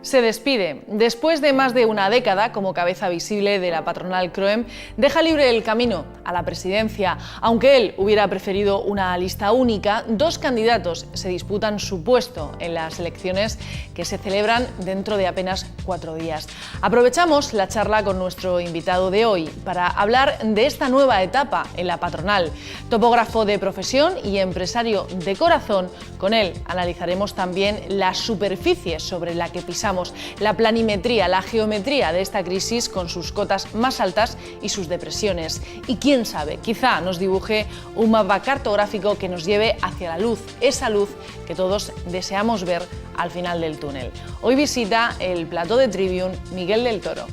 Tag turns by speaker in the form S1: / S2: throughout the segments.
S1: Se despide. Después de más de una década como cabeza visible de la patronal CROEM, deja libre el camino a la presidencia. Aunque él hubiera preferido una lista única, dos candidatos se disputan su puesto en las elecciones que se celebran dentro de apenas 4 días. Aprovechamos la charla con nuestro invitado de hoy para hablar de esta nueva etapa en la patronal. Topógrafo de profesión y empresario de corazón, con él analizaremos también la superficie sobre la que pisamos, la planimetría, la geometría de esta crisis con sus cotas más altas y sus depresiones. Y quién sabe, quizá nos dibuje un mapa cartográfico que nos lleve hacia la luz, esa luz que todos deseamos ver al final del túnel. Hoy visita el plató de Trivium Miguel del Toro.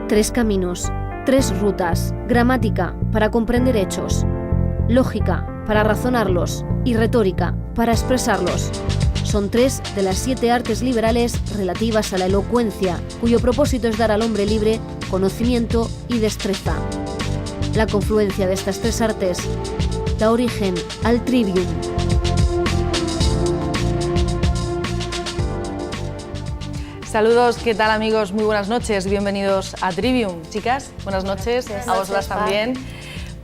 S2: 3 caminos, 3 rutas, gramática para comprender hechos, lógica para razonarlos y retórica para expresarlos. Son 3 de las 7 artes liberales relativas a la elocuencia, cuyo propósito es dar al hombre libre conocimiento y destreza. La confluencia de estas 3 artes da origen al Trivium.
S1: Saludos, ¿qué tal amigos? Muy buenas noches, bienvenidos a Trivium. Chicas, buenas noches, a vosotras también.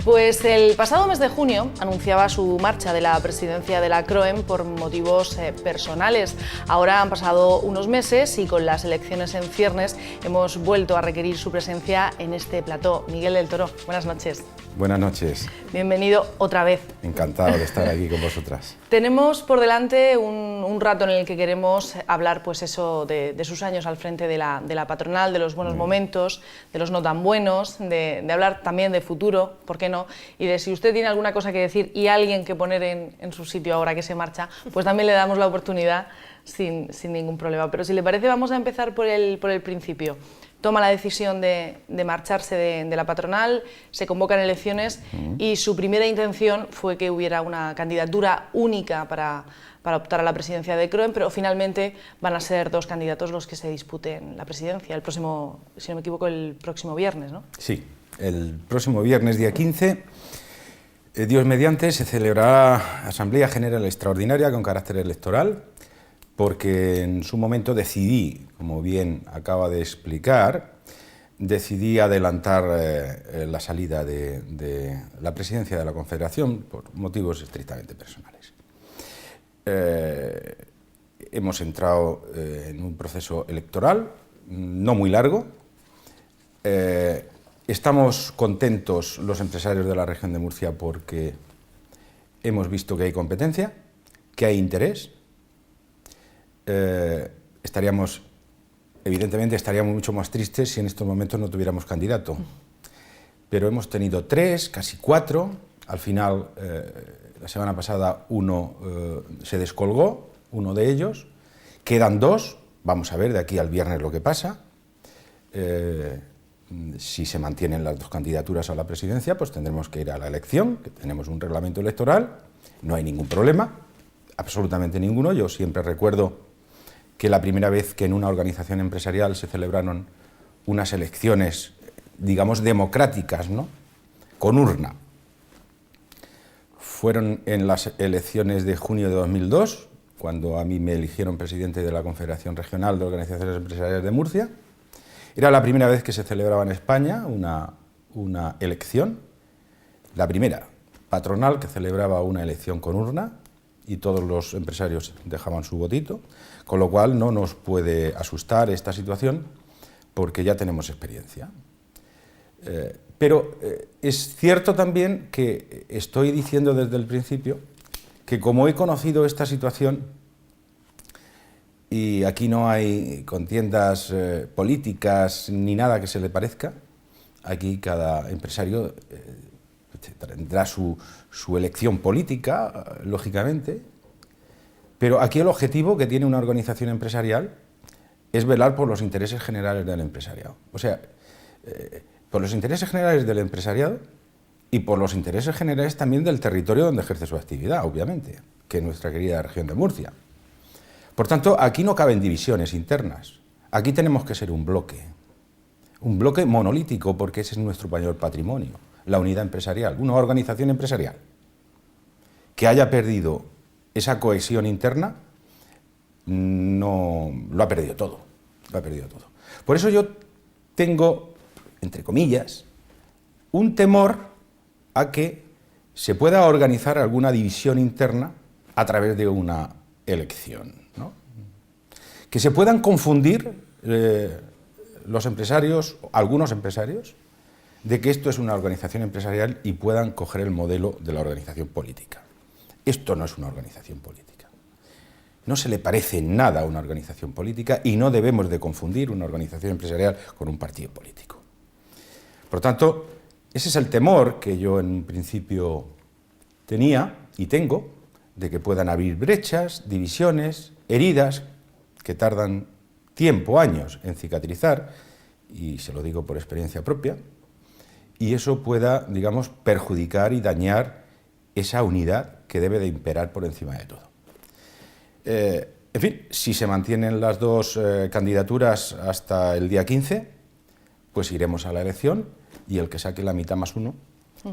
S1: Pues el pasado mes de junio anunciaba su marcha de la presidencia de la CROEM por motivos personales. Ahora han pasado unos meses y con las elecciones en ciernes hemos vuelto a requerir su presencia en este plató. Miguel del Toro, buenas noches.
S3: Buenas noches.
S1: Bienvenido otra vez.
S3: Encantado de estar aquí con vosotras.
S1: Tenemos por delante un rato en el que queremos hablar pues eso, de sus años al frente de la patronal, de los buenos momentos, de los no tan buenos, de hablar también de futuro, ¿por qué no? Y de si usted tiene alguna cosa que decir y alguien que poner en su sitio ahora que se marcha, pues también le damos la oportunidad sin ningún problema. Pero si le parece, vamos a empezar por el principio. Toma la decisión de marcharse de la patronal, se convocan elecciones y su primera intención fue que hubiera una candidatura única para optar a la presidencia de CROEM, pero finalmente van a ser 2 candidatos los que se disputen la presidencia el próximo, si no me equivoco, el próximo viernes, ¿no?
S3: Sí, el próximo viernes, día 15, Dios mediante, se celebrará Asamblea General Extraordinaria con carácter electoral, porque en su momento decidí, como bien acaba de explicar, decidí adelantar la salida de la presidencia de la Confederación por motivos estrictamente personales. Hemos entrado en un proceso electoral, no muy largo. Estamos contentos los empresarios de la región de Murcia porque hemos visto que hay competencia, que hay interés. Evidentemente estaríamos mucho más tristes si en estos momentos no tuviéramos candidato, pero hemos tenido 3, casi 4, al final la semana pasada uno se descolgó, uno de ellos, quedan 2, vamos a ver de aquí al viernes lo que pasa, si se mantienen las 2 candidaturas a la presidencia pues tendremos que ir a la elección, que tenemos un reglamento electoral, no hay ningún problema, absolutamente ninguno. Yo siempre recuerdo que la primera vez que en una organización empresarial se celebraron unas elecciones, digamos, democráticas, ¿no?, con urna, fueron en las elecciones de junio de 2002, cuando a mí me eligieron presidente de la Confederación Regional de Organizaciones Empresariales de Murcia. Era la primera vez que se celebraba en España una elección, la primera patronal que celebraba una elección con urna, y todos los empresarios dejaban su votito, con lo cual no nos puede asustar esta situación porque ya tenemos experiencia. Pero es cierto también que estoy diciendo desde el principio que como he conocido esta situación, y aquí no hay contiendas políticas ni nada que se le parezca, aquí cada empresario tendrá su elección política, lógicamente, pero aquí el objetivo que tiene una organización empresarial es velar por los intereses generales del empresariado. O sea, por los intereses generales del empresariado y por los intereses generales también del territorio donde ejerce su actividad, obviamente, que es nuestra querida región de Murcia. Por tanto, aquí no caben divisiones internas, aquí tenemos que ser un bloque monolítico, porque ese es nuestro mayor patrimonio, la unidad empresarial. Una organización empresarial que haya perdido esa cohesión interna no no lo ha perdido todo, lo ha perdido todo. Por eso yo tengo, entre comillas, un temor a que se pueda organizar alguna división interna a través de una elección, ¿no? Que se puedan confundir los empresarios, algunos empresarios, de que esto es una organización empresarial y puedan coger el modelo de la organización política. Esto no es una organización política. No se le parece en nada a una organización política y no debemos de confundir una organización empresarial con un partido político. Por tanto, ese es el temor que yo en principio tenía y tengo, de que puedan abrir brechas, divisiones, heridas que tardan tiempo, años en cicatrizar, y se lo digo por experiencia propia, y eso pueda, digamos, perjudicar y dañar esa unidad que debe de imperar por encima de todo. En fin, si se mantienen las dos candidaturas hasta el día 15, pues iremos a la elección y el que saque la mitad más uno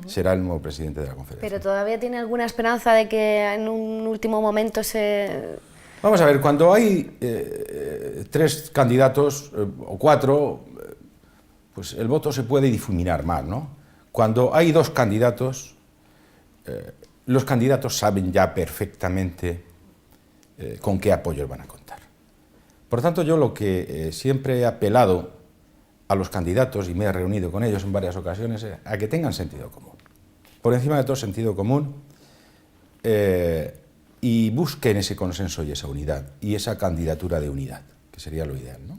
S3: será el nuevo presidente de la Confederación.
S2: ¿Pero todavía tiene alguna esperanza de que en un último momento se...?
S3: Vamos a ver, cuando hay 3 candidatos o 4, pues el voto se puede difuminar más, ¿no? Cuando hay 2 candidatos, los candidatos saben ya perfectamente con qué apoyos van a contar. Por tanto, yo lo que siempre he apelado a los candidatos, y me he reunido con ellos en varias ocasiones, a que tengan sentido común. Por encima de todo, sentido común, y busquen ese consenso y esa unidad, y esa candidatura de unidad, que sería lo ideal, ¿no?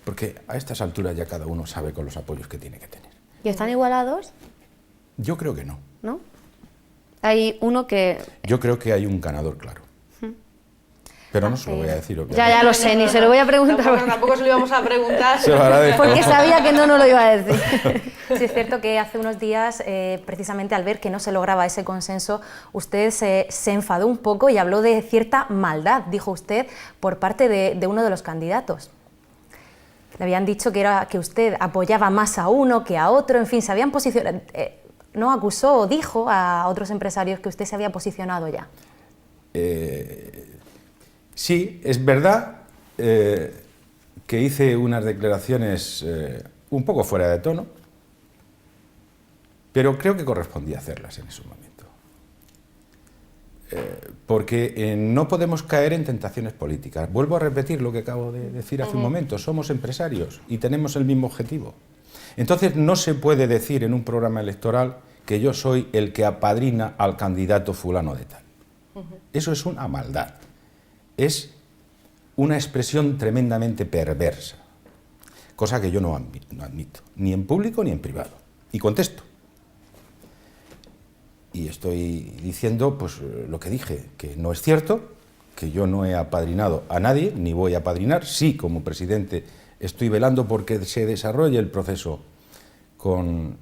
S3: Porque a estas alturas ya cada uno sabe con los apoyos que tiene que tener.
S2: ¿Y están igualados?
S3: Yo creo que no.
S2: ¿No? Hay uno que...
S3: Yo creo que hay un ganador claro. Pero no se lo voy a decir, obviamente.
S2: Ya lo sé, ni se lo voy a preguntar.
S1: Tampoco se lo íbamos a preguntar.
S3: Se lo agradezco.
S2: Porque sabía que no lo iba a decir.
S4: Sí, es cierto que hace unos días, precisamente al ver que no se lograba ese consenso, usted se enfadó un poco y habló de cierta maldad, dijo usted, por parte de uno de los candidatos. Le habían dicho que usted apoyaba más a uno que a otro, en fin, se habían posicionado. ¿No acusó o dijo a otros empresarios que usted se había posicionado ya?
S3: Sí, es verdad que hice unas declaraciones un poco fuera de tono, pero creo que correspondía hacerlas en ese momento. Porque no podemos caer en tentaciones políticas. Vuelvo a repetir lo que acabo de decir hace un momento, somos empresarios y tenemos el mismo objetivo. Entonces no se puede decir en un programa electoral que yo soy el que apadrina al candidato fulano de tal. Eso es una maldad. Es una expresión tremendamente perversa, cosa que yo no admito, ni en público ni en privado, y contesto. Y estoy diciendo pues lo que dije, que no es cierto, que yo no he apadrinado a nadie, ni voy a apadrinar. Sí, como presidente estoy velando porque se desarrolle el proceso con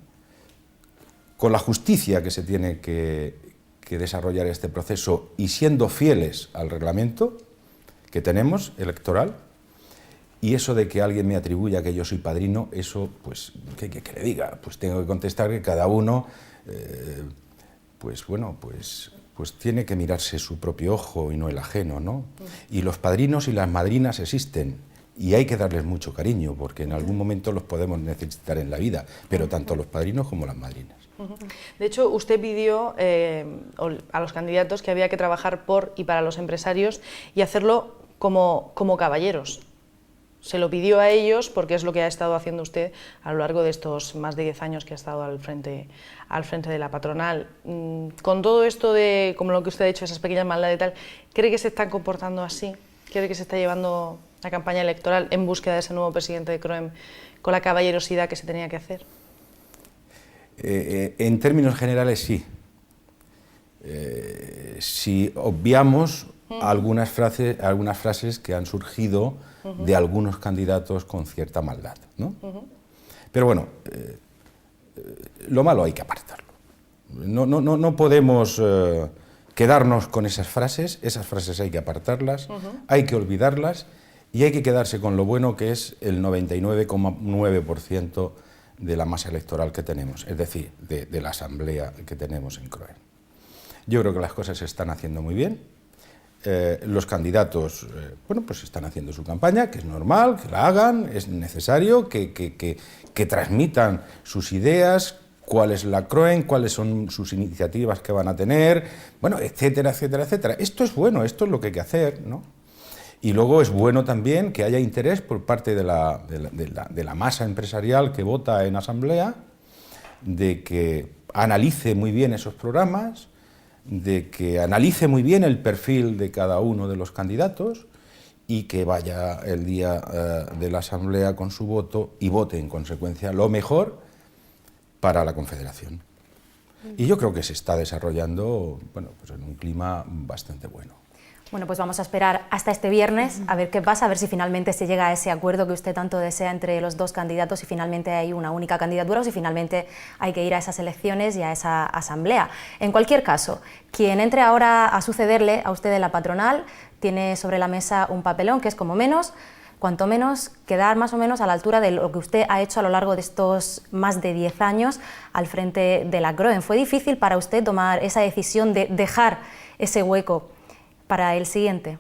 S3: la justicia que se tiene que desarrollar este proceso y siendo fieles al reglamento que tenemos electoral. Y eso de que alguien me atribuya que yo soy padrino, eso, pues, ¿qué le diga? Pues tengo que contestar que cada uno, pues bueno, pues tiene que mirarse su propio ojo y no el ajeno, ¿no? Y los padrinos y las madrinas existen y hay que darles mucho cariño porque en algún momento los podemos necesitar en la vida, pero tanto los padrinos como las madrinas.
S1: De hecho, usted pidió a los candidatos que había que trabajar por y para los empresarios y hacerlo como caballeros. Se lo pidió a ellos porque es lo que ha estado haciendo usted a lo largo de estos más de 10 años que ha estado al frente de la patronal. Con todo esto de, como lo que usted ha dicho, esas pequeñas maldades y tal, ¿cree que se están comportando así? ¿Cree que se está llevando la campaña electoral en búsqueda de ese nuevo presidente de CROEM con la caballerosidad que se tenía que hacer?
S3: En términos generales, sí. Si obviamos algunas frases que han surgido de algunos candidatos con cierta maldad, ¿no? Pero bueno, lo malo hay que apartarlo. No podemos quedarnos con esas frases hay que apartarlas, hay que olvidarlas y hay que quedarse con lo bueno que es el 99,9% de la masa electoral que tenemos, es decir, de la asamblea que tenemos en CROEM. Yo creo que las cosas se están haciendo muy bien. los candidatos, bueno, pues están haciendo su campaña, que es normal, que la hagan, es necesario que transmitan sus ideas, cuál es la CROEM, cuáles son sus iniciativas que van a tener, bueno, etcétera, etcétera, etcétera. Esto es bueno, esto es lo que hay que hacer, ¿no? Y luego es bueno también que haya interés por parte de la masa empresarial que vota en asamblea, de que analice muy bien esos programas, de que analice muy bien el perfil de cada uno de los candidatos y que vaya el día de la asamblea con su voto y vote en consecuencia lo mejor para la Confederación. Y yo creo que se está desarrollando, bueno, pues en un clima bastante bueno.
S4: Bueno, pues vamos a esperar hasta este viernes a ver qué pasa, a ver si finalmente se llega a ese acuerdo que usted tanto desea entre los dos candidatos, si finalmente hay una única candidatura o si finalmente hay que ir a esas elecciones y a esa asamblea. En cualquier caso, quien entre ahora a sucederle a usted en la patronal tiene sobre la mesa un papelón que es cuanto menos quedar más o menos a la altura de lo que usted ha hecho a lo largo de estos más de 10 años al frente de la CROEM. ¿Fue difícil para usted tomar esa decisión de dejar ese hueco para el siguiente?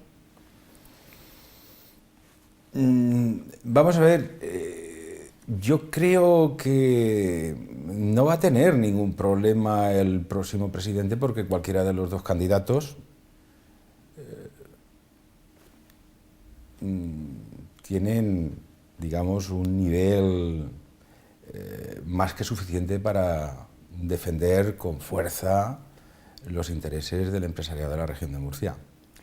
S3: Vamos a ver, yo creo que no va a tener ningún problema el próximo presidente porque cualquiera de los dos candidatos tienen, digamos, un nivel más que suficiente para defender con fuerza los intereses del empresariado de la región de Murcia.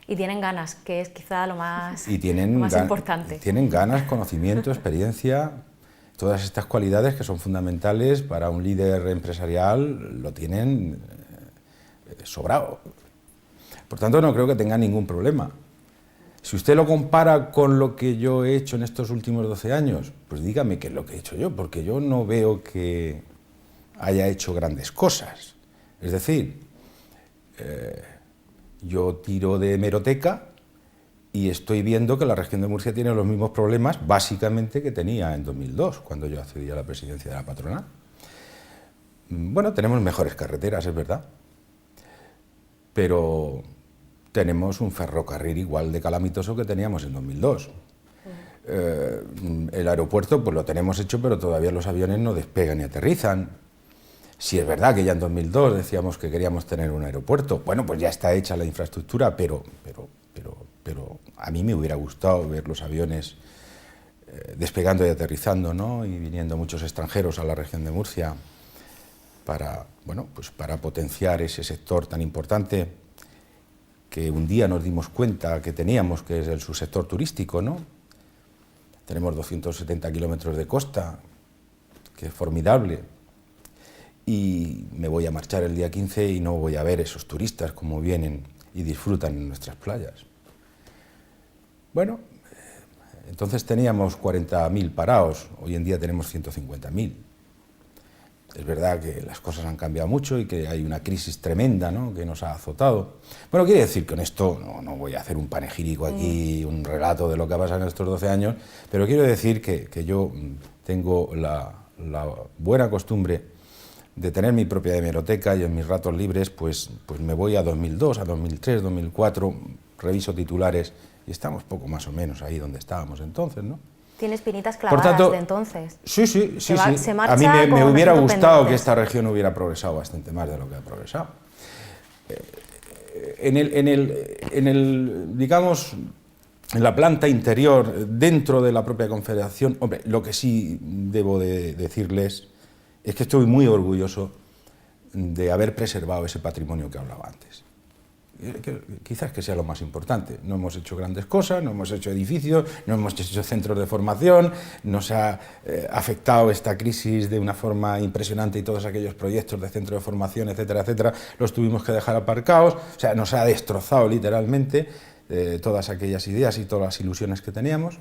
S4: Y tienen ganas, que es quizá lo más importante.
S3: Tienen ganas, conocimiento, experiencia, todas estas cualidades que son fundamentales para un líder empresarial lo tienen sobrado. Por tanto, no creo que tengan ningún problema. Si usted lo compara con lo que yo he hecho en estos últimos 12 años, pues dígame qué es lo que he hecho yo, porque yo no veo que haya hecho grandes cosas. Es decir, yo tiro de hemeroteca y estoy viendo que la región de Murcia tiene los mismos problemas, básicamente, que tenía en 2002, cuando yo accedí a la presidencia de la patronal. Bueno, tenemos mejores carreteras, es verdad, pero tenemos un ferrocarril igual de calamitoso que teníamos en 2002. El aeropuerto pues lo tenemos hecho, pero todavía los aviones no despegan y aterrizan. Si es verdad que ya en 2002 decíamos que queríamos tener un aeropuerto, bueno, pues ya está hecha la infraestructura, pero a mí me hubiera gustado ver los aviones despegando y aterrizando, ¿no? Y viniendo muchos extranjeros a la región de Murcia para, bueno, pues para potenciar ese sector tan importante que un día nos dimos cuenta que teníamos, que es el subsector turístico, ¿no? Tenemos 270 kilómetros de costa, que es formidable. Y me voy a marchar el día 15 y no voy a ver esos turistas como vienen y disfrutan en nuestras playas. Bueno, entonces teníamos 40.000 parados, hoy en día tenemos 150.000. Es verdad que las cosas han cambiado mucho y que hay una crisis tremenda, ¿no?, que nos ha azotado. Bueno, quiere decir que con esto no voy a hacer un panegírico aquí, un relato de lo que ha pasado en estos 12 años, pero quiero decir que yo tengo la buena costumbre de tener mi propia hemeroteca y en mis ratos libres pues me voy a 2002, a 2003, 2004, reviso titulares y estamos poco más o menos ahí donde estábamos entonces, ¿no?
S4: ¿Tiene espinitas clavadas
S3: Por tanto,
S4: de entonces?
S3: Sí.
S4: Se marcha
S3: a mí me hubiera gustado
S4: pendientes.
S3: que esta región hubiera progresado bastante más de lo que ha progresado. Digamos, en la planta interior, dentro de la propia Confederación, hombre, lo que sí debo de decirles es que estoy muy orgulloso de haber preservado ese patrimonio que hablaba antes. Quizás que sea lo más importante. No hemos hecho grandes cosas, no hemos hecho edificios, no hemos hecho centros de formación, nos ha afectado esta crisis de una forma impresionante y todos aquellos proyectos de centro de formación, etcétera, etcétera, los tuvimos que dejar aparcados, o sea, nos ha destrozado literalmente todas aquellas ideas y todas las ilusiones que teníamos.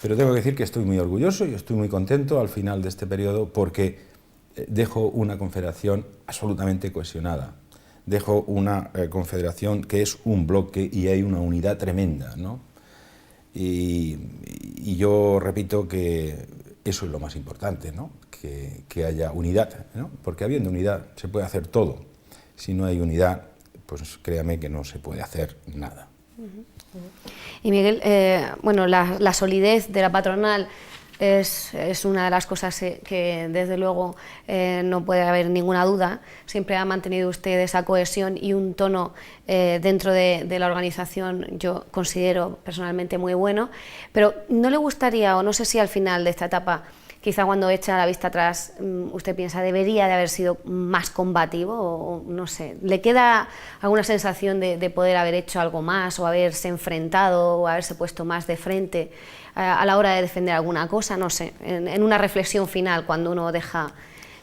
S3: Pero tengo que decir que estoy muy orgulloso y estoy muy contento al final de este periodo porque dejo una confederación absolutamente cohesionada. Dejo una confederación que es un bloque y hay una unidad tremenda, ¿no? Y yo repito que eso es lo más importante, ¿no? Que haya unidad, ¿no? Porque habiendo unidad se puede hacer todo. Si no hay unidad, pues créame que no se puede hacer nada.
S2: Y Miguel, bueno, la solidez de la patronal es una de las cosas que desde luego no puede haber ninguna duda. Siempre ha mantenido usted esa cohesión y un tono dentro de la organización, yo considero personalmente muy bueno, pero ¿no le gustaría, o no sé si al final de esta etapa, quizá cuando echa la vista atrás, usted piensa debería de haber sido más combativo, o no sé, ¿le queda alguna sensación de poder haber hecho algo más, o haberse enfrentado, o haberse puesto más de frente a la hora de defender alguna cosa? No sé, en una reflexión final cuando uno deja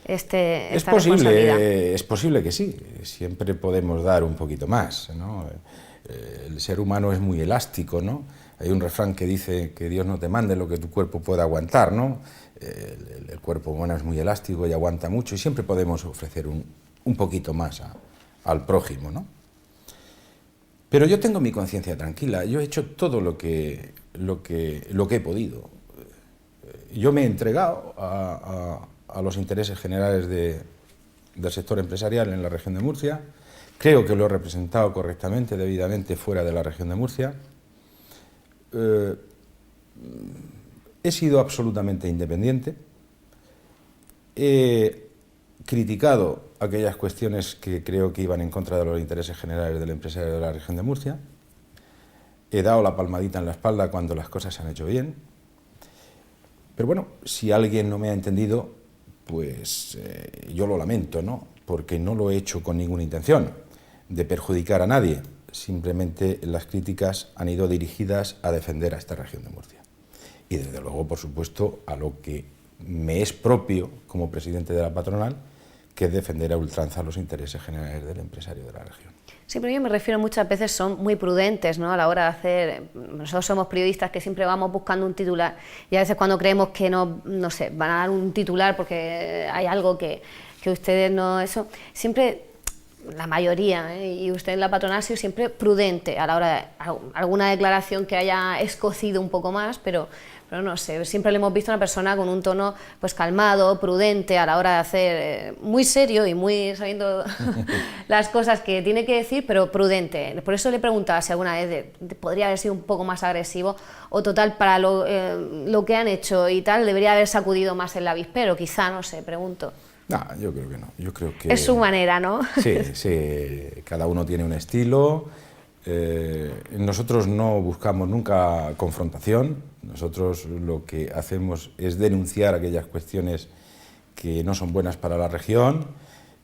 S2: esta responsabilidad.
S3: Es posible que sí, siempre podemos dar un poquito más, ¿no? El ser humano es muy elástico, ¿no? Hay un refrán que dice que Dios no te mande lo que tu cuerpo pueda aguantar, ¿no? El cuerpo humano es muy elástico y aguanta mucho, y siempre podemos ofrecer un poquito más al prójimo, ¿no? Pero yo tengo mi conciencia tranquila, yo he hecho todo lo que he podido. Yo me he entregado a los intereses generales del sector empresarial en la región de Murcia. Creo que lo he representado correctamente, debidamente, fuera de la región de Murcia. He sido absolutamente independiente. He criticado aquellas cuestiones que creo que iban en contra de los intereses generales del empresario de la región de Murcia. He dado la palmadita en la espalda cuando las cosas se han hecho bien. Pero bueno, si alguien no me ha entendido, pues yo lo lamento, ¿no? Porque no lo he hecho con ninguna intención de perjudicar a nadie. Simplemente las críticas han ido dirigidas a defender a esta región de Murcia. Y desde luego, por supuesto, a lo que me es propio como presidente de la patronal, que es defender a ultranza los intereses generales del empresario de la región.
S2: Sí, pero yo me refiero, muchas veces son muy prudentes, ¿no?, a la hora de hacer. Nosotros somos periodistas que siempre vamos buscando un titular, y a veces cuando creemos que no sé, van a dar un titular porque hay algo que ustedes no, eso, siempre, la mayoría, y usted en la patronal ha sido siempre prudente a la hora de alguna declaración que haya escocido un poco más, pero no sé, siempre le hemos visto a una persona con un tono pues calmado, prudente a la hora de hacer, muy serio y muy sabiendo las cosas que tiene que decir, pero prudente. Por eso le preguntaba si alguna vez podría haber sido un poco más agresivo, o total, para lo que han hecho y tal, debería haber sacudido más el avispero, quizá, no sé, pregunto.
S3: No, yo creo que no. Yo creo que
S2: es su manera, ¿no?
S3: Sí, cada uno tiene un estilo. Nosotros no buscamos nunca confrontación. Nosotros lo que hacemos es denunciar aquellas cuestiones que no son buenas para la región,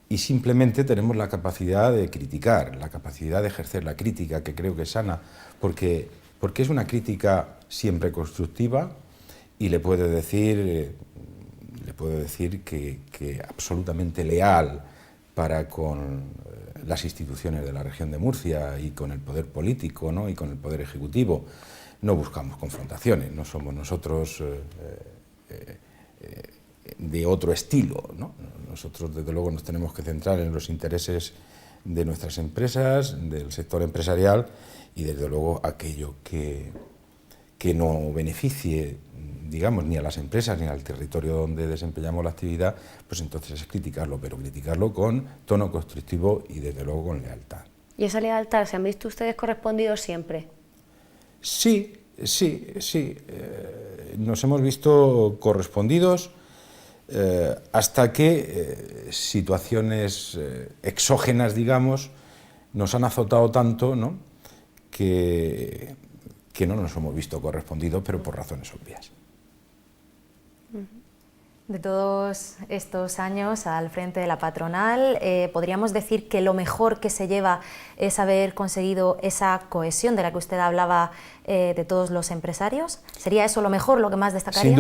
S3: y simplemente tenemos la capacidad de criticar, la capacidad de ejercer la crítica, que creo que es sana, porque es una crítica siempre constructiva, y le puedo decir que absolutamente leal para con las instituciones de la región de Murcia y con el poder político, ¿no?, y con el poder ejecutivo. No buscamos confrontaciones, no somos nosotros de otro estilo, ¿no? Nosotros, desde luego, nos tenemos que centrar en los intereses de nuestras empresas, del sector empresarial, y desde luego aquello que no beneficie, digamos, ni a las empresas ni al territorio donde desempeñamos la actividad, pues entonces es criticarlo, pero criticarlo con tono constructivo y desde luego con lealtad.
S2: ¿Y esa lealtad se han visto ustedes correspondidos siempre?
S3: Sí. Nos hemos visto correspondidos hasta que situaciones exógenas, digamos, nos han azotado tanto, ¿no?, que no nos hemos visto correspondidos, pero por razones obvias.
S4: De todos estos años al frente de la patronal, ¿podríamos decir que lo mejor que se lleva es haber conseguido esa cohesión de la que usted hablaba de todos los empresarios? ¿Sería eso lo mejor, lo que más destacaría?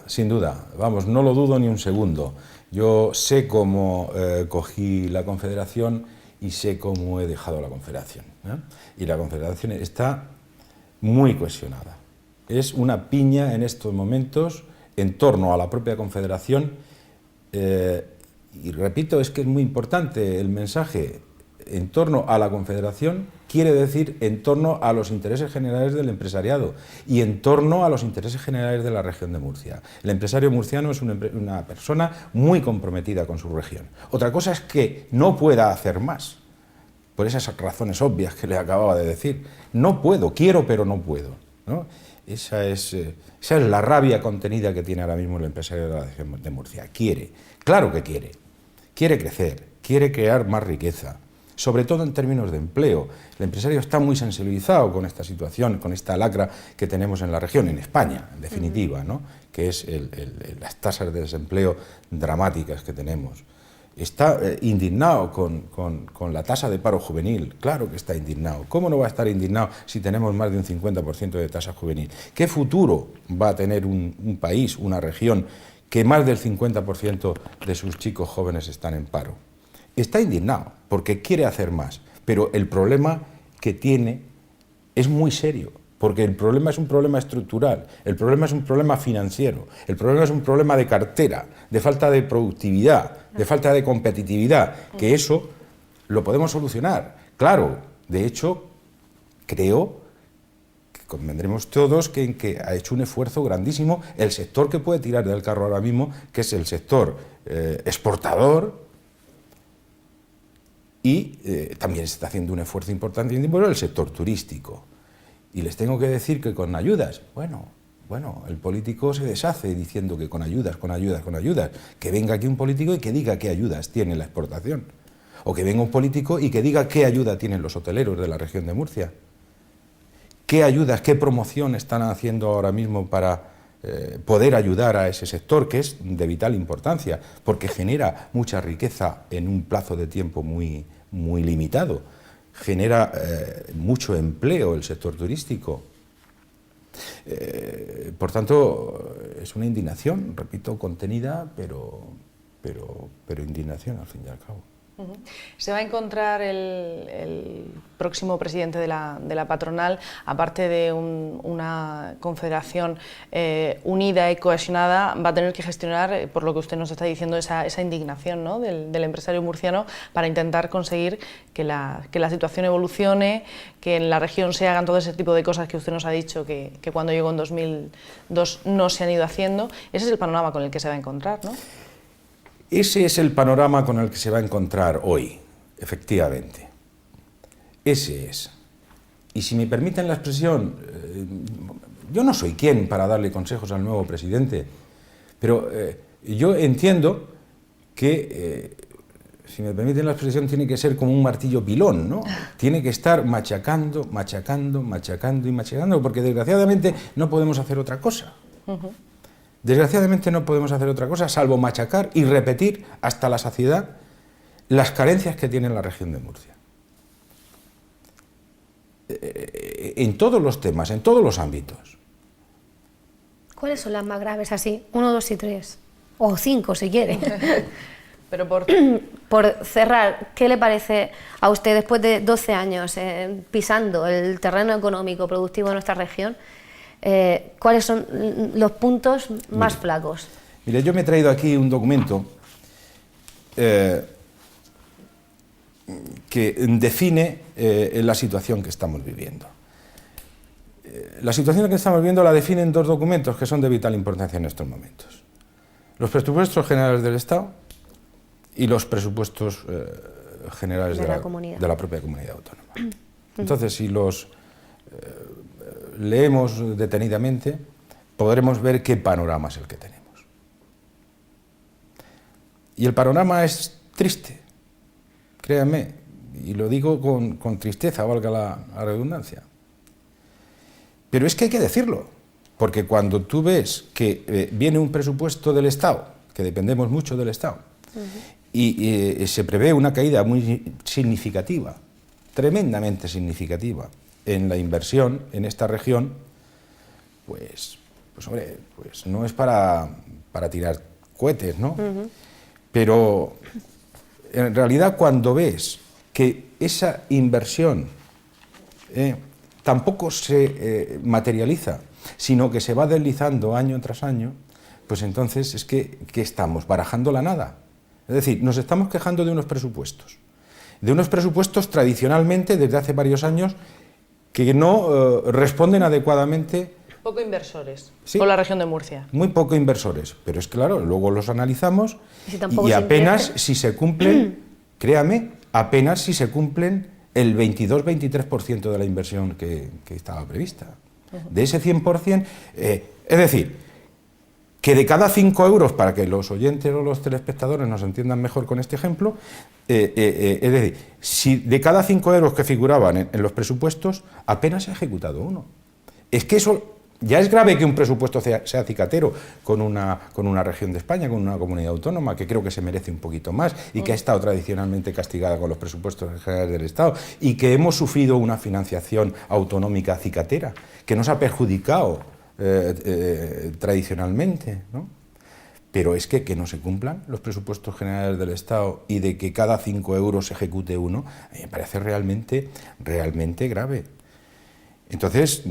S3: Sin duda. Vamos, no lo dudo ni un segundo. Yo sé cómo cogí la Confederación y sé cómo he dejado la Confederación, ¿eh? Y la Confederación está muy cohesionada. Es una piña en estos momentos en torno a la propia Confederación, y repito, es que es muy importante el mensaje. En torno a la Confederación quiere decir en torno a los intereses generales del empresariado y en torno a los intereses generales de la región de Murcia. El empresario murciano es una persona muy comprometida con su región. Otra cosa es que no pueda hacer más, por esas razones obvias que le acababa de decir. No puedo, quiero pero no puedo, ¿no? Esa es la rabia contenida que tiene ahora mismo el empresario de la región de Murcia. Quiere, claro que quiere crecer, quiere crear más riqueza, sobre todo en términos de empleo. El empresario está muy sensibilizado con esta situación, con esta lacra que tenemos en la región, en España, en definitiva, ¿no? Que es las tasas de desempleo dramáticas que tenemos. Está indignado con la tasa de paro juvenil, claro que está indignado. ¿Cómo no va a estar indignado si tenemos más de un 50% de tasa juvenil? ¿Qué futuro va a tener un país, una región, que más del 50% de sus chicos jóvenes están en paro? Está indignado porque quiere hacer más, pero el problema que tiene es muy serio, porque el problema es un problema estructural, el problema es un problema financiero, el problema es un problema de cartera, de falta de productividad, de falta de competitividad, que eso lo podemos solucionar. Claro, de hecho, creo que convendremos todos que ha hecho un esfuerzo grandísimo el sector que puede tirar del carro ahora mismo, que es el sector exportador, y también se está haciendo un esfuerzo importante en el sector turístico. Y les tengo que decir que con ayudas, bueno, el político se deshace diciendo que con ayudas, que venga aquí un político y que diga qué ayudas tiene la exportación, o que venga un político y que diga qué ayuda tienen los hoteleros de la región de Murcia, qué ayudas, qué promoción están haciendo ahora mismo para poder ayudar a ese sector, que es de vital importancia, porque genera mucha riqueza en un plazo de tiempo muy limitado, genera mucho empleo el sector turístico. Por tanto, es una indignación, repito, contenida, pero indignación al fin y al cabo.
S1: Se va a encontrar el próximo presidente de la patronal, aparte de una confederación unida y cohesionada, va a tener que gestionar, por lo que usted nos está diciendo, esa indignación, ¿no?, del empresario murciano, para intentar conseguir que la situación evolucione, que en la región se hagan todo ese tipo de cosas que usted nos ha dicho que cuando llegó en 2002 no se han ido haciendo. Ese es el panorama con el que se va a encontrar, ¿no?
S3: Ese es el panorama con el que se va a encontrar hoy, efectivamente. Ese es. Y si me permiten la expresión, yo no soy quien para darle consejos al nuevo presidente, pero yo entiendo que, si me permiten la expresión, tiene que ser como un martillo pilón, ¿no? Tiene que estar machacando, porque desgraciadamente no podemos hacer otra cosa. Desgraciadamente no podemos hacer otra cosa salvo machacar y repetir hasta la saciedad las carencias que tiene la región de Murcia. En todos los temas, en todos los ámbitos.
S2: ¿Cuáles son las más graves así? 1, 2 y 3. O 5 si quiere.
S1: Pero
S2: por cerrar, ¿qué le parece a usted después de 12 años pisando el terreno económico productivo de nuestra región? ¿Cuáles son los puntos más flacos?
S3: Mire, yo me he traído aquí un documento que define la situación que estamos viviendo. La situación que estamos viviendo la definen dos documentos que son de vital importancia en estos momentos. Los presupuestos generales del Estado y los presupuestos generales de la propia comunidad autónoma. Entonces, si los leemos detenidamente, podremos ver qué panorama es el que tenemos. Y el panorama es triste, créanme, y lo digo con tristeza, valga la redundancia. Pero es que hay que decirlo, porque cuando tú ves que viene un presupuesto del Estado, que dependemos mucho del Estado, y se prevé una caída muy significativa, tremendamente significativa, en la inversión en esta región, pues hombre, pues no es para tirar cohetes, ¿no? Pero en realidad cuando ves que esa inversión tampoco se materializa, sino que se va deslizando año tras año, pues entonces es que estamos barajando la nada. Es decir, nos estamos quejando de unos presupuestos tradicionalmente desde hace varios años que no responden adecuadamente.
S1: Poco inversores,
S3: sí,
S1: por la región de Murcia.
S3: Muy poco inversores, pero es claro, luego los analizamos y apenas si se cumplen, créame, apenas si se cumplen el 22-23% de la inversión que estaba prevista. De ese 100%, es decir, que de cada 5 euros, para que los oyentes o los telespectadores nos entiendan mejor con este ejemplo, es decir, si de cada 5 euros que figuraban en los presupuestos, apenas se ha ejecutado uno. Es que eso ya es grave, que un presupuesto sea cicatero con una región de España, con una comunidad autónoma, que creo que se merece un poquito más y que ha estado tradicionalmente castigada con los presupuestos generales del Estado, y que hemos sufrido una financiación autonómica cicatera, que nos ha perjudicado tradicionalmente, ¿no? Pero es que no se cumplan los presupuestos generales del Estado y de que cada 5 euros se ejecute uno, a mí me parece realmente grave. Entonces,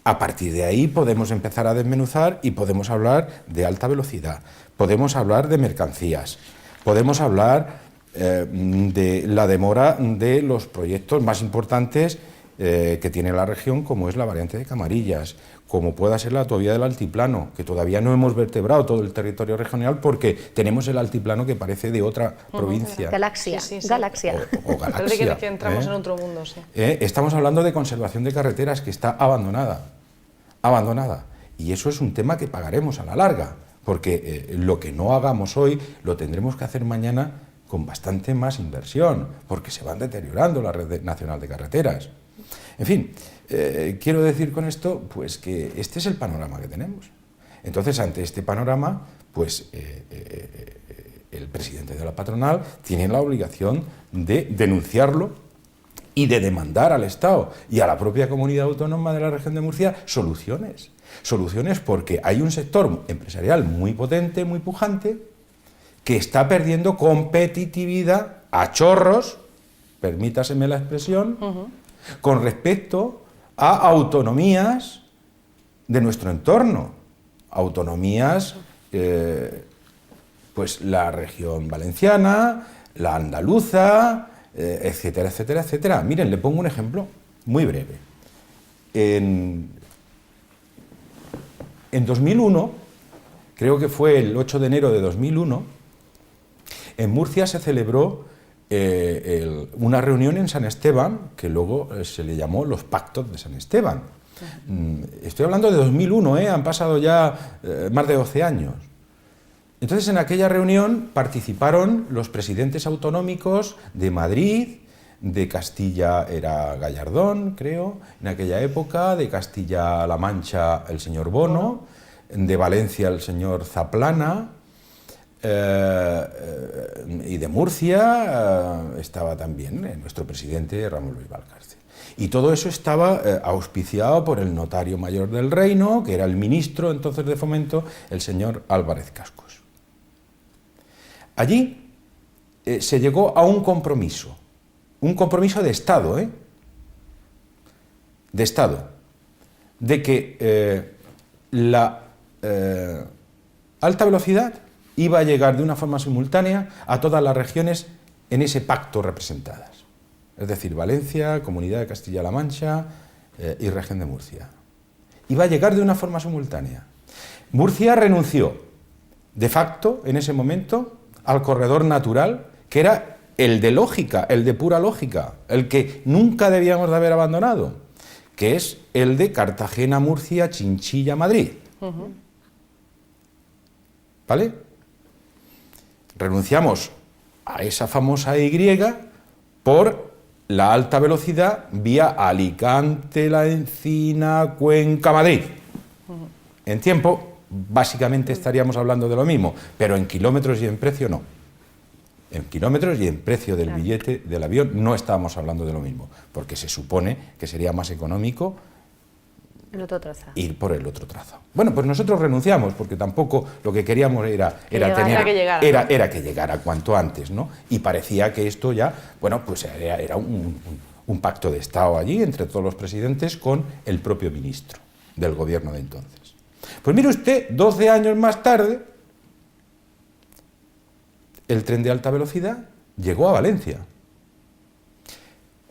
S3: a partir de ahí podemos empezar a desmenuzar y podemos hablar de alta velocidad, podemos hablar de mercancías, podemos hablar de la demora de los proyectos más importantes que tiene la región, como es la variante de Camarillas, como pueda ser la autovía del Altiplano, que todavía no hemos vertebrado todo el territorio regional porque tenemos el altiplano que parece de otra provincia.
S2: Galaxia,
S1: sí.
S2: Galaxia.
S3: O galaxia.
S1: Parece que entramos en otro mundo, sí.
S3: Estamos hablando de conservación de carreteras, que está abandonada. Y eso es un tema que pagaremos a la larga, porque lo que no hagamos hoy lo tendremos que hacer mañana con bastante más inversión, porque se van deteriorando la red nacional de carreteras. En fin, quiero decir con esto pues que este es el panorama que tenemos. Entonces, ante este panorama, pues el presidente de la patronal tiene la obligación de denunciarlo y de demandar al Estado y a la propia comunidad autónoma de la región de Murcia soluciones. Soluciones, porque hay un sector empresarial muy potente, muy pujante, que está perdiendo competitividad a chorros, permítaseme la expresión, con respecto a autonomías de nuestro entorno. Autonomías, pues la región valenciana, la andaluza, etcétera, etcétera, etcétera. Miren, le pongo un ejemplo muy breve. En 2001, creo que fue el 8 de enero de 2001, en Murcia se celebró una reunión en San Esteban, que luego se le llamó los Pactos de San Esteban. Estoy hablando de 2001, han pasado ya más de 12 años. Entonces, en aquella reunión participaron los presidentes autonómicos de Madrid, de Castilla era Gallardón, creo, en aquella época, de Castilla-La Mancha el señor Bono, de Valencia el señor Zaplana, y de Murcia estaba también nuestro presidente Ramón Luis Valcárcel. Y todo eso estaba auspiciado por el notario mayor del reino, que era el ministro entonces de Fomento, el señor Álvarez Cascos. Allí se llegó a un compromiso de Estado, de que la alta velocidad iba a llegar de una forma simultánea a todas las regiones en ese pacto representadas. Es decir, Valencia, Comunidad de Castilla-La Mancha y Región de Murcia. Iba a llegar de una forma simultánea. Murcia renunció, de facto, en ese momento, al corredor natural, que era el de lógica, el de pura lógica, el que nunca debíamos de haber abandonado, que es el de Cartagena, Murcia, Chinchilla, Madrid. ¿Vale? Renunciamos a esa famosa Y por la alta velocidad vía Alicante, La Encina, Cuenca, Madrid. En tiempo, básicamente estaríamos hablando de lo mismo, pero en kilómetros y en precio no. En kilómetros y en precio del billete del avión no estábamos hablando de lo mismo, porque se supone que sería más económico ir por el otro trazo. Bueno, pues nosotros renunciamos, porque tampoco lo que queríamos era que llegara cuanto antes, ¿no? Y parecía que esto ya, bueno, pues era un pacto de Estado allí entre todos los presidentes con el propio ministro del gobierno de entonces. Pues mire usted, 12 años más tarde, el tren de alta velocidad llegó a Valencia.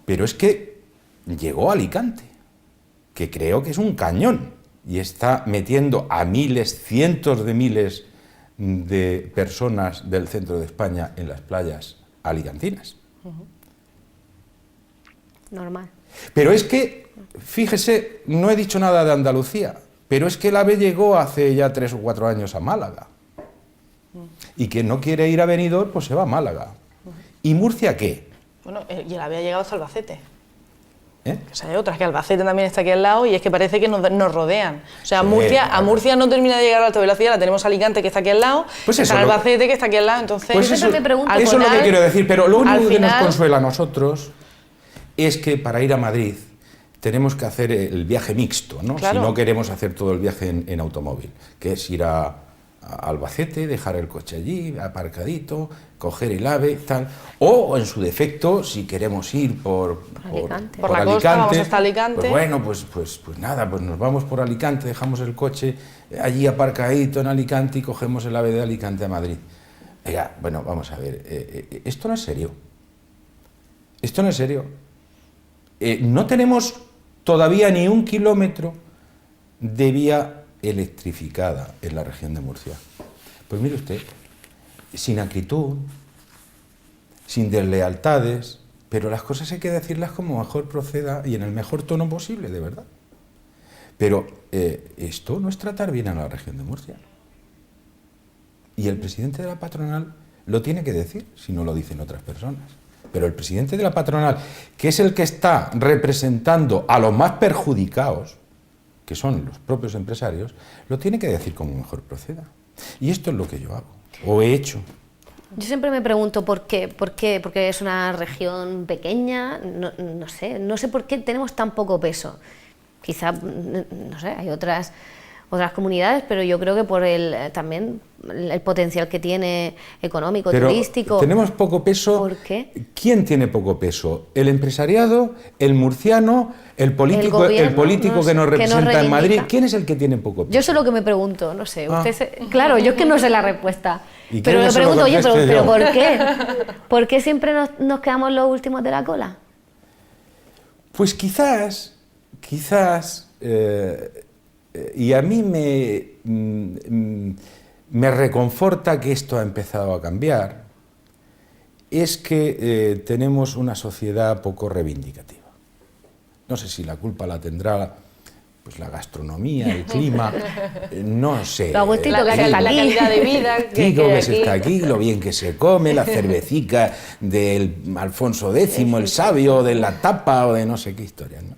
S3: Pero es que llegó a Alicante, que creo que es un cañón, y está metiendo a miles, cientos de miles de personas del centro de España en las playas alicantinas.
S2: Normal.
S3: Pero es que, fíjese, no he dicho nada de Andalucía, pero es que el AVE llegó hace ya 3 o 4 años a Málaga. Y quien no quiere ir a Benidorm, pues se va a Málaga. ¿Y Murcia qué?
S1: Bueno, y el AVE ha llegado hasta Albacete.
S3: ¿Eh?
S1: O sea, hay otras, que Albacete también está aquí al lado y es que parece que nos rodean. O sea,
S3: Sí,
S1: a Murcia no termina de llegar a alta velocidad, la tenemos Alicante, que está aquí al lado,
S3: Pues
S1: está
S3: eso,
S1: Albacete, que está aquí al lado, entonces...
S3: Pues
S2: Yo
S3: eso,
S2: siempre me pregunto,
S1: al
S3: eso es lo
S1: final-
S3: que quiero decir, pero lo único
S1: al
S3: que nos
S1: final-
S3: consuela a nosotros es que para ir a Madrid tenemos que hacer el viaje mixto, ¿no?
S1: Claro.
S3: Si no queremos hacer todo el viaje en automóvil, que es ir a Albacete, dejar el coche allí, aparcadito, coger el AVE, tal, o en su defecto, si queremos ir por
S2: Alicante.
S1: Por la costa, vamos hasta Alicante.
S3: pues bueno, pues nada, pues nos vamos por Alicante, dejamos el coche allí aparcadito en Alicante y cogemos el AVE de Alicante a Madrid. Oiga, bueno, vamos a ver, esto no es serio. Esto no es serio. No tenemos todavía ni 1 kilómetro de vía electrificada en la región de Murcia. Pues mire usted, sin acritud, sin deslealtades, pero las cosas hay que decirlas como mejor proceda y en el mejor tono posible, de verdad. Pero esto no es tratar bien a la región de Murcia. Y el presidente de la patronal lo tiene que decir, si no lo dicen otras personas. Pero el presidente de la patronal, que es el que está representando a los más perjudicados, que son los propios empresarios, lo tiene que decir como mejor proceda. Y esto es lo que yo hago, o he hecho.
S2: Yo siempre me pregunto por qué, porque es una región pequeña, no sé por qué tenemos tan poco peso. Quizá, no sé, hay otras comunidades, pero yo creo que por también el potencial que tiene económico,
S3: Pero
S2: turístico.
S3: tenemos poco peso.
S2: ¿Por qué?
S3: ¿Quién tiene poco peso? ¿El empresariado, el murciano, el político,
S2: gobierno,
S3: que nos representa en Madrid?
S2: reivindica.
S3: ¿Quién es el que tiene poco peso?
S2: Yo sé lo que me pregunto, no sé.
S3: Ah.
S2: Claro, yo es que no sé la respuesta.
S3: ¿Y
S2: Pero
S3: quién
S2: me
S3: se lo
S2: pregunto, oye,
S3: conteste
S2: pero
S3: yo?
S2: ¿por qué? ¿Por qué siempre nos quedamos los últimos de la cola?
S3: Pues quizás, y a mí me reconforta que esto ha empezado a cambiar, es que tenemos una sociedad poco reivindicativa. No sé si la culpa la tendrá pues la gastronomía, el clima, no sé.
S2: Lo agustito
S1: La
S2: que está aquí.
S1: calidad de vida que
S3: Rico
S1: hay
S3: que se está aquí, lo bien que se come, la cervecica del Alfonso X, el sabio, de la tapa o de no sé qué historias, ¿no?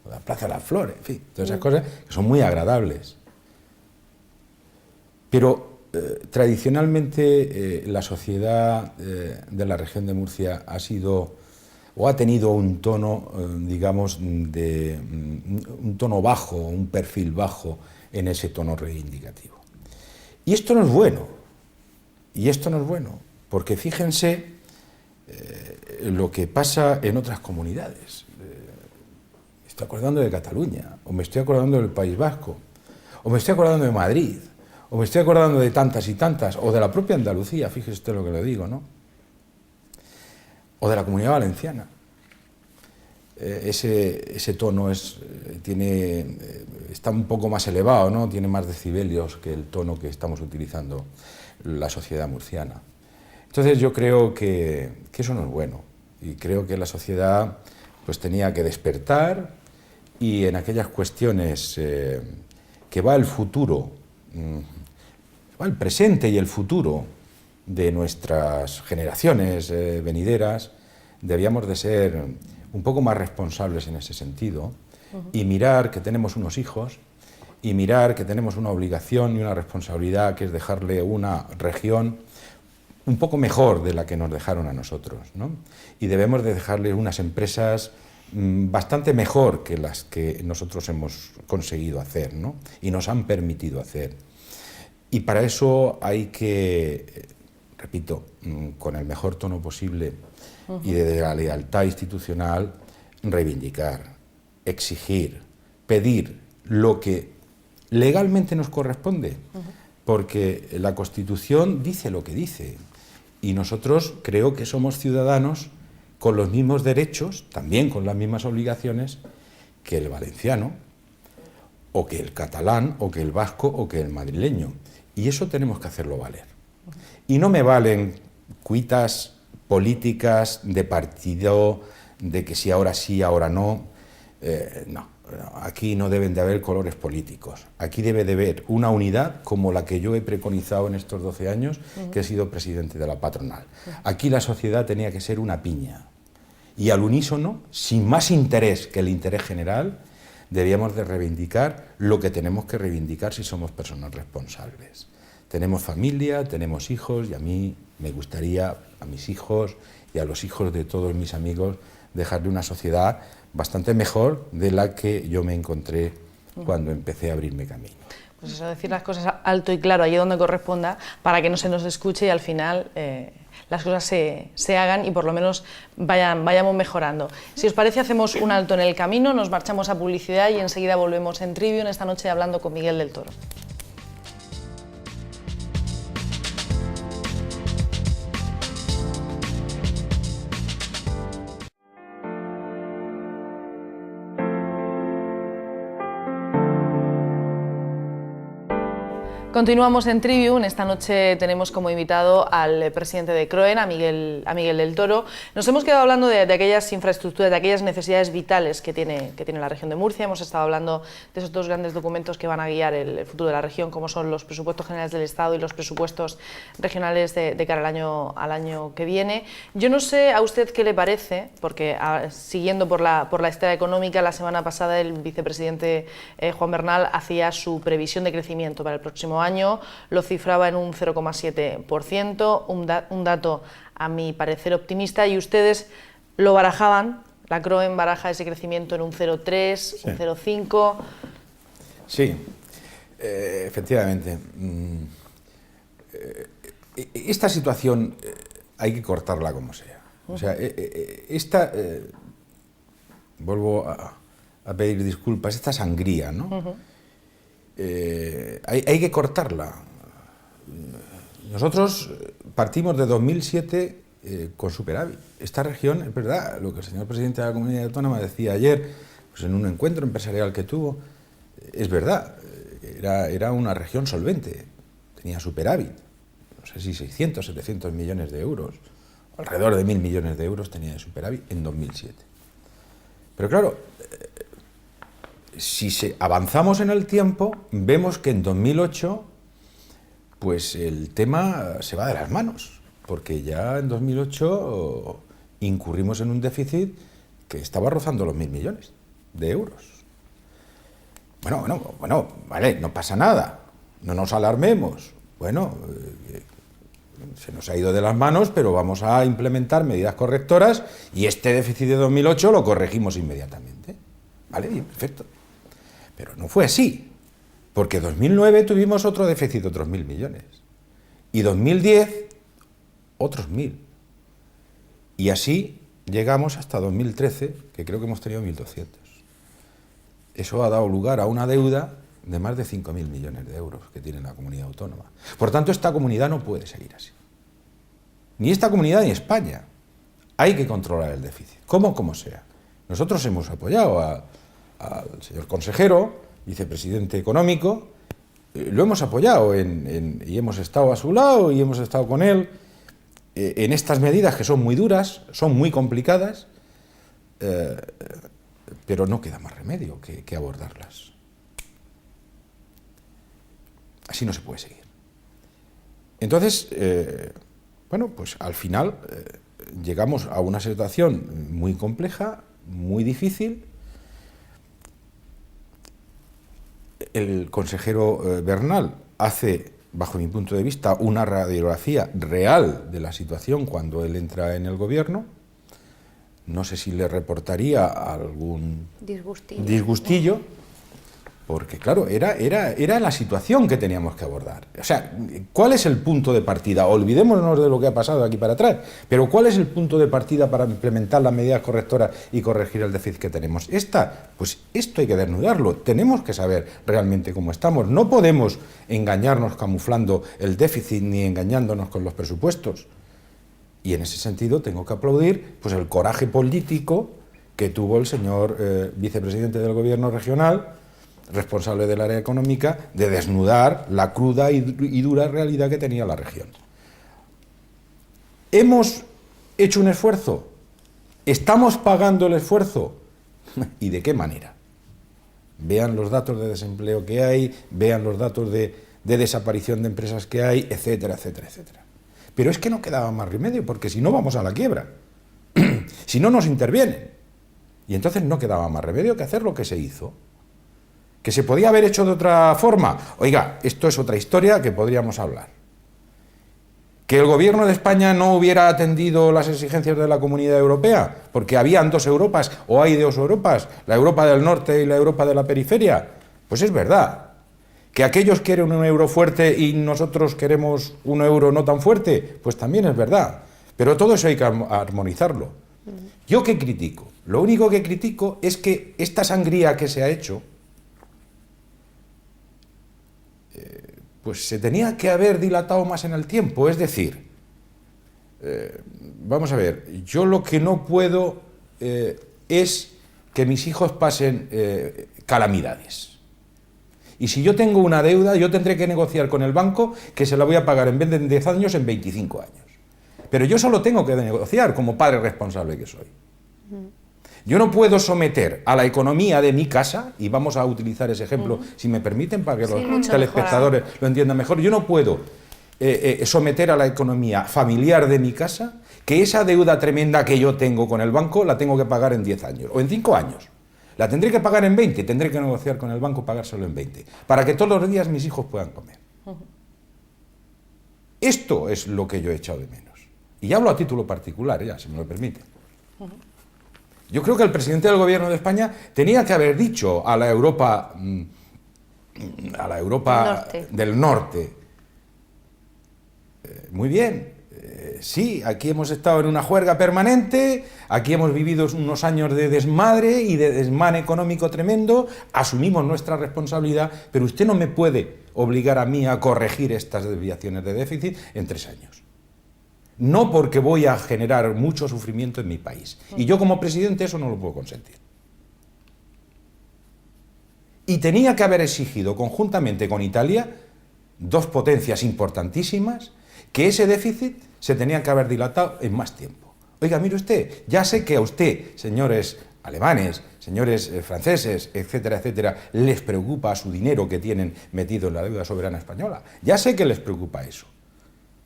S3: O la Plaza de las Flores, en fin, todas esas cosas que son muy agradables. Pero tradicionalmente la sociedad de la región de Murcia ha sido o ha tenido un tono, digamos, un tono bajo, un perfil bajo en ese tono reivindicativo. Y esto no es bueno, porque fíjense lo que pasa en otras comunidades. Me estoy acordando de Cataluña, o me estoy acordando del País Vasco, o me estoy acordando de Madrid, o me estoy acordando de tantas y tantas, o de la propia Andalucía, fíjese usted lo que le digo, ¿no? O de la Comunidad Valenciana. Ese tono está un poco más elevado, ¿no? Tiene más decibelios que el tono que estamos utilizando la sociedad murciana. Entonces yo creo que eso no es bueno, y creo que la sociedad pues tenía que despertar, y en aquellas cuestiones que va el futuro, va el presente y el futuro de nuestras generaciones venideras, debíamos de ser un poco más responsables en ese sentido, y mirar que tenemos unos hijos, y mirar que tenemos una obligación y una responsabilidad, que es dejarle una región un poco mejor de la que nos dejaron a nosotros, ¿no? Y debemos de dejarle unas empresas bastante mejor que las que nosotros hemos conseguido hacer, ¿no? Y nos han permitido hacer. Y para eso hay que, repito, con el mejor tono posible y desde la lealtad institucional, reivindicar, exigir, pedir lo que legalmente nos corresponde, porque la Constitución dice lo que dice, y nosotros creo que somos ciudadanos con los mismos derechos, también con las mismas obligaciones que el valenciano, o que el catalán, o que el vasco, o que el madrileño. Y eso tenemos que hacerlo valer. Y no me valen cuitas políticas de partido, de que si ahora sí, ahora no. No, aquí no deben de haber colores políticos. Aquí debe de haber una unidad como la que yo he preconizado en estos 12 años que he sido presidente de la patronal. Aquí la sociedad tenía que ser una piña. Y al unísono, sin más interés que el interés general, debíamos de reivindicar lo que tenemos que reivindicar si somos personas responsables. Tenemos familia, tenemos hijos, y a mí me gustaría a mis hijos y a los hijos de todos mis amigos dejarle una sociedad bastante mejor de la que yo me encontré cuando empecé a abrirme camino.
S1: Pues eso, decir las cosas alto y claro, allí donde corresponda, para que no se nos escuche y al final las cosas se hagan y por lo menos vayamos mejorando. Si os parece, hacemos un alto en el camino, nos marchamos a publicidad y enseguida volvemos en Trivium, esta noche hablando con Miguel del Toro. Continuamos en Trivium. Esta noche tenemos como invitado al presidente de CROEN, a Miguel del Toro. Nos hemos quedado hablando de aquellas infraestructuras, de aquellas necesidades vitales que tiene la región de Murcia. Hemos estado hablando de esos dos grandes documentos que van a guiar el futuro de la región, como son los presupuestos generales del Estado y los presupuestos regionales de cara al año que viene. Yo no sé a usted qué le parece, porque siguiendo por la esfera económica, la semana pasada el vicepresidente Juan Bernal hacía su previsión de crecimiento para el próximo año, lo cifraba en un 0,7%, un dato a mi parecer optimista, y ustedes lo barajaban, la CROEN baraja ese crecimiento en un 0,3, sí, un 0,5.
S3: Sí, efectivamente. Esta situación hay que cortarla como sea. O sea, vuelvo a pedir disculpas, esta sangría, ¿no? Hay que cortarla. Nosotros partimos de 2007 con superávit. Esta región, es verdad, lo que el señor presidente de la Comunidad Autónoma decía ayer, pues en un encuentro empresarial que tuvo, es verdad, era una región solvente, tenía superávit, no sé si 600, 700 millones de euros, alrededor de 1.000 millones de euros tenía de superávit en 2007. Pero claro, si avanzamos en el tiempo, vemos que en 2008 pues el tema se va de las manos, porque ya en 2008 incurrimos en un déficit que estaba rozando los 1.000 millones de euros. Bueno, vale, no pasa nada, no nos alarmemos. Bueno, se nos ha ido de las manos, pero vamos a implementar medidas correctoras y este déficit de 2008 lo corregimos inmediatamente. Vale, bien, perfecto. Pero no fue así, porque en 2009 tuvimos otro déficit de otros 1.000 millones. Y 2010, otros 1.000. Y así llegamos hasta 2013, que creo que hemos tenido 1.200. Eso ha dado lugar a una deuda de más de 5.000 millones de euros que tiene la comunidad autónoma. Por tanto, esta comunidad no puede seguir así. Ni esta comunidad ni España. Hay que controlar el déficit, como sea. Nosotros hemos apoyado al señor consejero, vicepresidente económico, lo hemos apoyado y hemos estado a su lado y hemos estado con él en estas medidas que son muy duras, son muy complicadas, pero no queda más remedio que abordarlas. Así no se puede seguir. Entonces, pues al final llegamos a una situación muy compleja, muy difícil. El consejero Bernal hace, bajo mi punto de vista, una radiografía real de la situación cuando él entra en el gobierno. No sé si le reportaría algún disgustillo, porque claro, era la situación que teníamos que abordar. O sea, ¿cuál es el punto de partida? Olvidémonos de lo que ha pasado aquí para atrás, pero ¿cuál es el punto de partida para implementar las medidas correctoras y corregir el déficit que tenemos? Pues esto hay que desnudarlo, tenemos que saber realmente cómo estamos. No podemos engañarnos camuflando el déficit ni engañándonos con los presupuestos. Y en ese sentido tengo que aplaudir pues, el coraje político que tuvo el señor vicepresidente del gobierno regional, responsable del área económica, de desnudar la cruda y dura realidad que tenía la región. ¿Hemos hecho un esfuerzo? ¿Estamos pagando el esfuerzo? ¿Y de qué manera? Vean los datos de desempleo que hay, vean los datos de desaparición de empresas que hay, etcétera, etcétera, etcétera. Pero es que no quedaba más remedio, porque si no vamos a la quiebra, si no nos intervienen. Y entonces no quedaba más remedio que hacer lo que se hizo. ¿Que se podía haber hecho de otra forma? Oiga, esto es otra historia que podríamos hablar. ¿Que el gobierno de España no hubiera atendido las exigencias de la Comunidad Europea? Porque habían dos Europas, o hay dos Europas, la Europa del Norte y la Europa de la periferia. Pues es verdad. ¿Que aquellos quieren un euro fuerte y nosotros queremos un euro no tan fuerte? Pues también es verdad. Pero todo eso hay que armonizarlo. ¿Yo qué critico? Lo único que critico es que esta sangría que se ha hecho, pues se tenía que haber dilatado más en el tiempo. Es decir, vamos a ver, yo lo que no puedo es que mis hijos pasen calamidades. Y si yo tengo una deuda, yo tendré que negociar con el banco que se la voy a pagar en vez de en 10 años, en 25 años. Pero yo solo tengo que negociar como padre responsable que soy. Yo no puedo someter a la economía de mi casa, y vamos a utilizar ese ejemplo, si me permiten, para que los telespectadores lo entiendan mejor, yo no puedo someter a la economía familiar de mi casa, que esa deuda tremenda que yo tengo con el banco la tengo que pagar en 10 años, o en 5 años. La tendré que pagar en 20, tendré que negociar con el banco pagárselo en 20, para que todos los días mis hijos puedan comer. Esto es lo que yo he echado de menos. Y hablo a título particular, ya, si me lo permite. Yo creo que el presidente del gobierno de España tenía que haber dicho a la Europa del Norte, muy bien, sí, aquí hemos estado en una juerga permanente, aquí hemos vivido unos años de desmadre y de desmane económico tremendo, asumimos nuestra responsabilidad, pero usted no me puede obligar a mí a corregir estas desviaciones de déficit en 3 años. No, porque voy a generar mucho sufrimiento en mi país. Y yo como presidente eso no lo puedo consentir. Y tenía que haber exigido conjuntamente con Italia, dos potencias importantísimas, que ese déficit se tenía que haber dilatado en más tiempo. Oiga, mire usted, ya sé que a usted, señores alemanes, señores franceses, etcétera, etcétera, les preocupa su dinero que tienen metido en la deuda soberana española. Ya sé que les preocupa eso.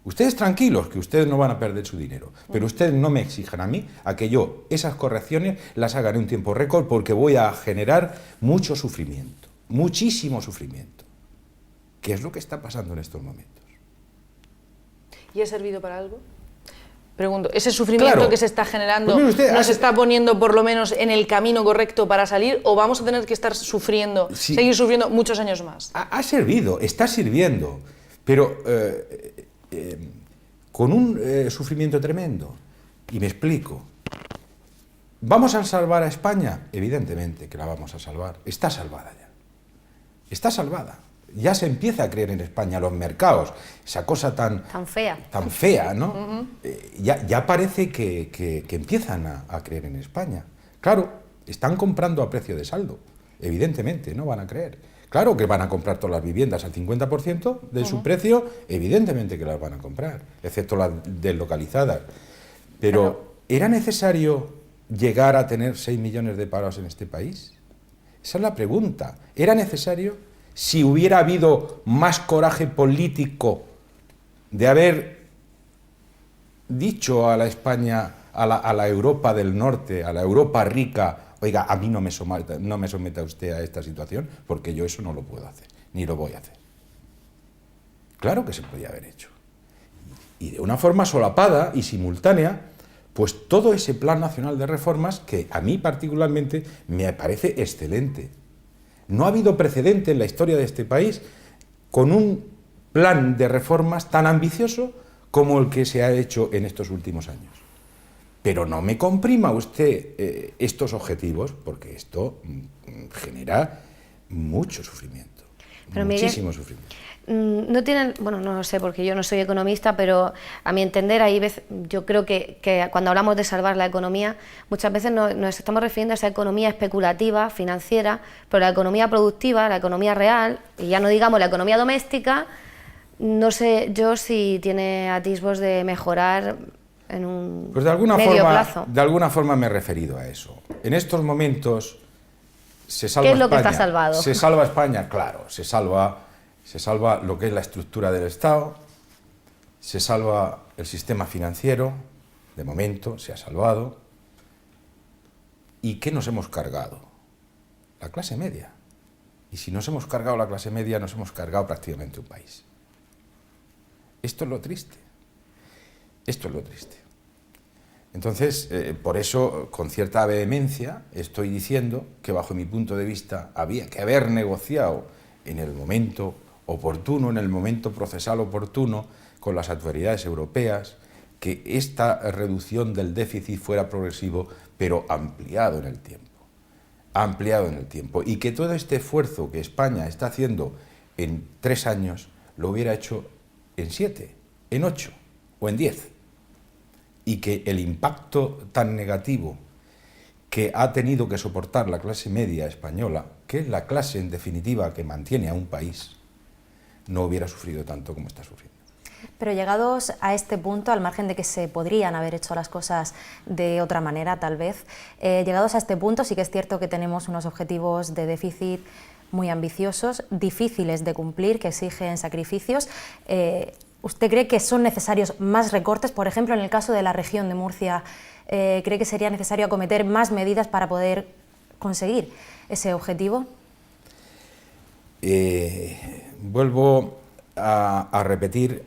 S3: Ustedes tranquilos, que ustedes no van a perder su dinero, pero ustedes no me exijan a mí a que yo esas correcciones las haga en un tiempo récord, porque voy a generar mucho sufrimiento, muchísimo sufrimiento, que es lo que está pasando en estos momentos.
S1: ¿Y ha servido para algo? Pregunto, ¿ese sufrimiento que se está generando
S3: pues usted,
S1: nos está poniendo por lo menos en el camino correcto para salir, o vamos a tener que estar sufriendo,
S3: sí,
S1: seguir sufriendo muchos años más?
S3: Ha servido, está sirviendo, pero con un sufrimiento tremendo. Y me explico. ¿Vamos a salvar a España? Evidentemente que la vamos a salvar. Está salvada ya. Está salvada. Ya se empieza a creer en España, los mercados, esa cosa tan fea, ¿no? Ya parece que empiezan a creer en España. Claro, están comprando a precio de saldo. Evidentemente, no van a creer. Claro que van a comprar todas las viviendas al 50% de su precio, evidentemente que las van a comprar, excepto las deslocalizadas. Pero ¿era necesario llegar a tener 6 millones de parados en este país? Esa es la pregunta. ¿Era necesario? Si hubiera habido más coraje político de haber dicho a la España, a la Europa del Norte, a la Europa rica: oiga, a mí no me someta usted a esta situación, porque yo eso no lo puedo hacer, ni lo voy a hacer. Claro que se podía haber hecho. Y de una forma solapada y simultánea, pues todo ese Plan Nacional de Reformas, que a mí particularmente me parece excelente. No ha habido precedente en la historia de este país con un plan de reformas tan ambicioso como el que se ha hecho en estos últimos años. Pero no me comprima usted estos objetivos, porque esto genera mucho sufrimiento, pero muchísimo sufrimiento.
S2: No tienen, bueno, no lo sé porque yo no soy economista, pero a mi entender yo creo que cuando hablamos de salvar la economía, muchas veces nos estamos refiriendo a esa economía especulativa, financiera, pero la economía productiva, la economía real, y ya no digamos la economía doméstica, no sé yo si tiene atisbos de mejorar en un
S3: Pues de alguna
S2: plazo.
S3: De alguna forma me he referido a eso. En estos momentos se salva
S2: ¿Qué es lo
S3: España.
S2: que está salvado?
S3: Se salva España, claro, se salva lo que es la estructura del Estado, se salva el sistema financiero, de momento se ha salvado. ¿Y qué nos hemos cargado? La clase media. Y si nos hemos cargado la clase media, nos hemos cargado prácticamente un país. Esto es lo triste. Esto es lo triste. Entonces, por eso, con cierta vehemencia, estoy diciendo que bajo mi punto de vista había que haber negociado en el momento oportuno, en el momento procesal oportuno, con las autoridades europeas, que esta reducción del déficit fuera progresivo, pero ampliado en el tiempo. Ampliado en el tiempo. Y que todo este esfuerzo que España está haciendo en 3 años, lo hubiera hecho en 7, en 8 o en 10. Y que el impacto tan negativo que ha tenido que soportar la clase media española, que es la clase en definitiva que mantiene a un país, no hubiera sufrido tanto como está sufriendo.
S4: Pero llegados a este punto, al margen de que se podrían haber hecho las cosas de otra manera, tal vez, llegados a este punto sí que es cierto que tenemos unos objetivos de déficit muy ambiciosos, difíciles de cumplir, que exigen sacrificios. ¿Usted cree que son necesarios más recortes? Por ejemplo, en el caso de la región de Murcia, ¿cree que sería necesario acometer más medidas para poder conseguir ese objetivo?
S3: Vuelvo a repetir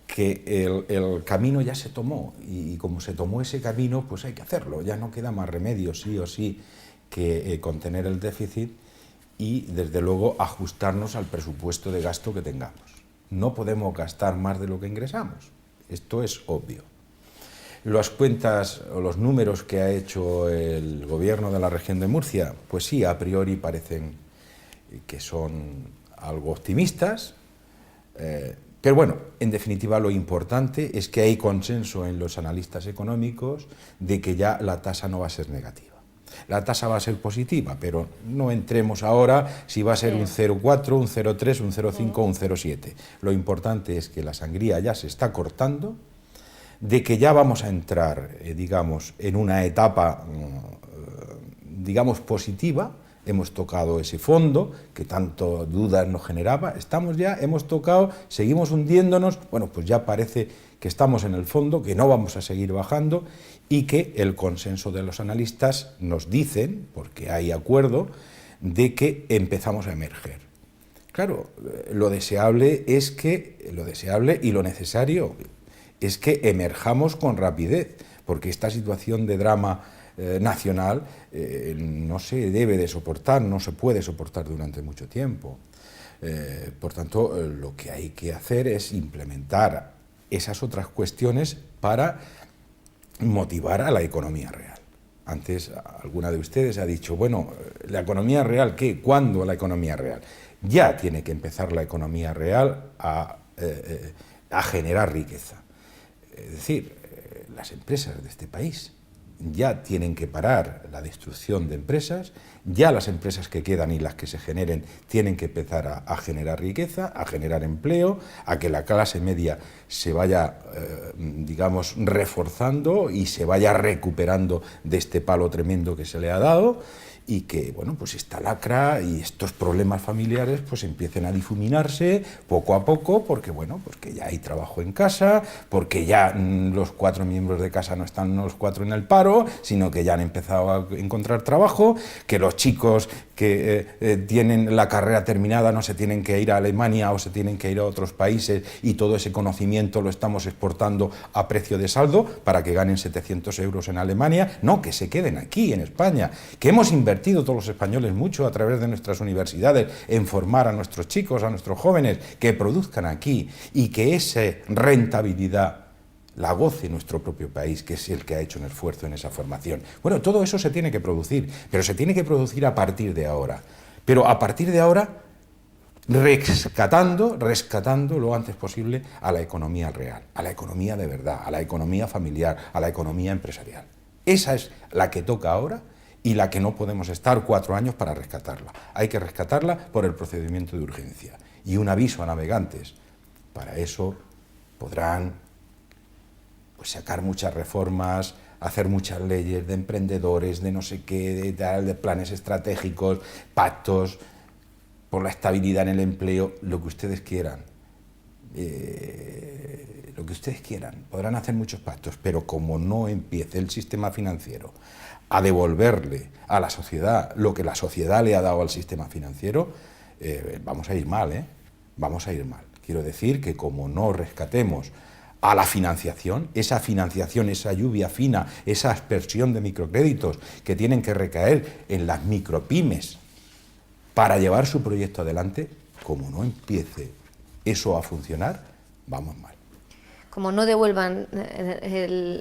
S3: que el camino ya se tomó y como se tomó ese camino, pues hay que hacerlo. Ya no queda más remedio, sí o sí, que contener el déficit y, desde luego, ajustarnos al presupuesto de gasto que tengamos. No podemos gastar más de lo que ingresamos. Esto es obvio. Las cuentas o los números que ha hecho el gobierno de la región de Murcia, pues sí, a priori parecen que son algo optimistas, pero bueno, en definitiva lo importante es que hay consenso en los analistas económicos de que ya la tasa no va a ser negativa. La tasa va a ser positiva, pero no entremos ahora si va a ser un 0,4, un 0,3, un 0,5 o un 0,7. Lo importante es que la sangría ya se está cortando, de que ya vamos a entrar, digamos, en una etapa, digamos, positiva. Hemos tocado ese fondo que tanto dudas nos generaba, hemos tocado, seguimos hundiéndonos, bueno, pues ya parece que estamos en el fondo, que no vamos a seguir bajando y que el consenso de los analistas nos dicen, porque hay acuerdo, de que empezamos a emerger. Claro, lo deseable y lo necesario es que emerjamos con rapidez, porque esta situación de drama nacional no se debe de soportar, no se puede soportar durante mucho tiempo. Por tanto, lo que hay que hacer es implementar esas otras cuestiones para motivar a la economía real. Antes alguna de ustedes ha dicho, bueno, ¿la economía real qué? ¿Cuándo la economía real? Ya tiene que empezar la economía real a generar riqueza. Es decir, las empresas de este país ya tienen que parar la destrucción de empresas, ya las empresas que quedan y las que se generen tienen que empezar a generar riqueza, a generar empleo, a que la clase media se vaya, digamos, reforzando y se vaya recuperando de este palo tremendo que se le ha dado y que, bueno, pues esta lacra y estos problemas familiares pues empiecen a difuminarse poco a poco, porque, bueno, pues que ya hay trabajo en casa, porque ya los 4 miembros de casa no están los 4 en el paro, sino que ya han empezado a encontrar trabajo, que los chicos que tienen la carrera terminada no se tienen que ir a Alemania o se tienen que ir a otros países y todo ese conocimiento lo estamos exportando a precio de saldo para que ganen 700 euros en Alemania, no, que se queden aquí en España, que hemos invertido todos los españoles mucho a través de nuestras universidades en formar a nuestros chicos, a nuestros jóvenes, que produzcan aquí y que esa rentabilidad la goce nuestro propio país, que es el que ha hecho un esfuerzo en esa formación. Bueno, todo eso se tiene que producir, pero se tiene que producir a partir de ahora. Pero a partir de ahora, rescatando lo antes posible a la economía real, a la economía de verdad, a la economía familiar, a la economía empresarial. Esa es la que toca ahora y la que no podemos estar 4 años para rescatarla. Hay que rescatarla por el procedimiento de urgencia. Y un aviso a navegantes, para eso podrán pues sacar muchas reformas, hacer muchas leyes de emprendedores, de no sé qué, de planes estratégicos, pactos por la estabilidad en el empleo, lo que ustedes quieran. Lo que ustedes quieran. Podrán hacer muchos pactos, pero como no empiece el sistema financiero a devolverle a la sociedad lo que la sociedad le ha dado al sistema financiero, vamos a ir mal, ¿eh? Vamos a ir mal. Quiero decir que como no rescatemos a la financiación, esa lluvia fina, esa aspersión de microcréditos que tienen que recaer en las micropymes para llevar su proyecto adelante, como no empiece eso a funcionar, vamos mal.
S2: Como no devuelvan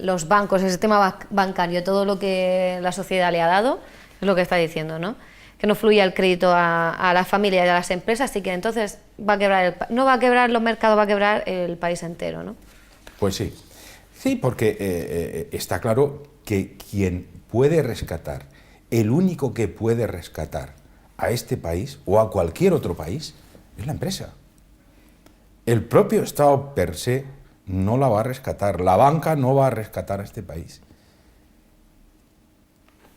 S2: los bancos, el sistema bancario, todo lo que la sociedad le ha dado, es lo que está diciendo, ¿no? Que no fluya el crédito a las familias y a las empresas, y que entonces va a quebrar no va a quebrar los mercados, va a quebrar el país entero, ¿no?
S3: Pues sí. Sí, porque está claro que quien puede rescatar, el único que puede rescatar a este país o a cualquier otro país, es la empresa. El propio Estado per se no la va a rescatar, la banca no va a rescatar a este país.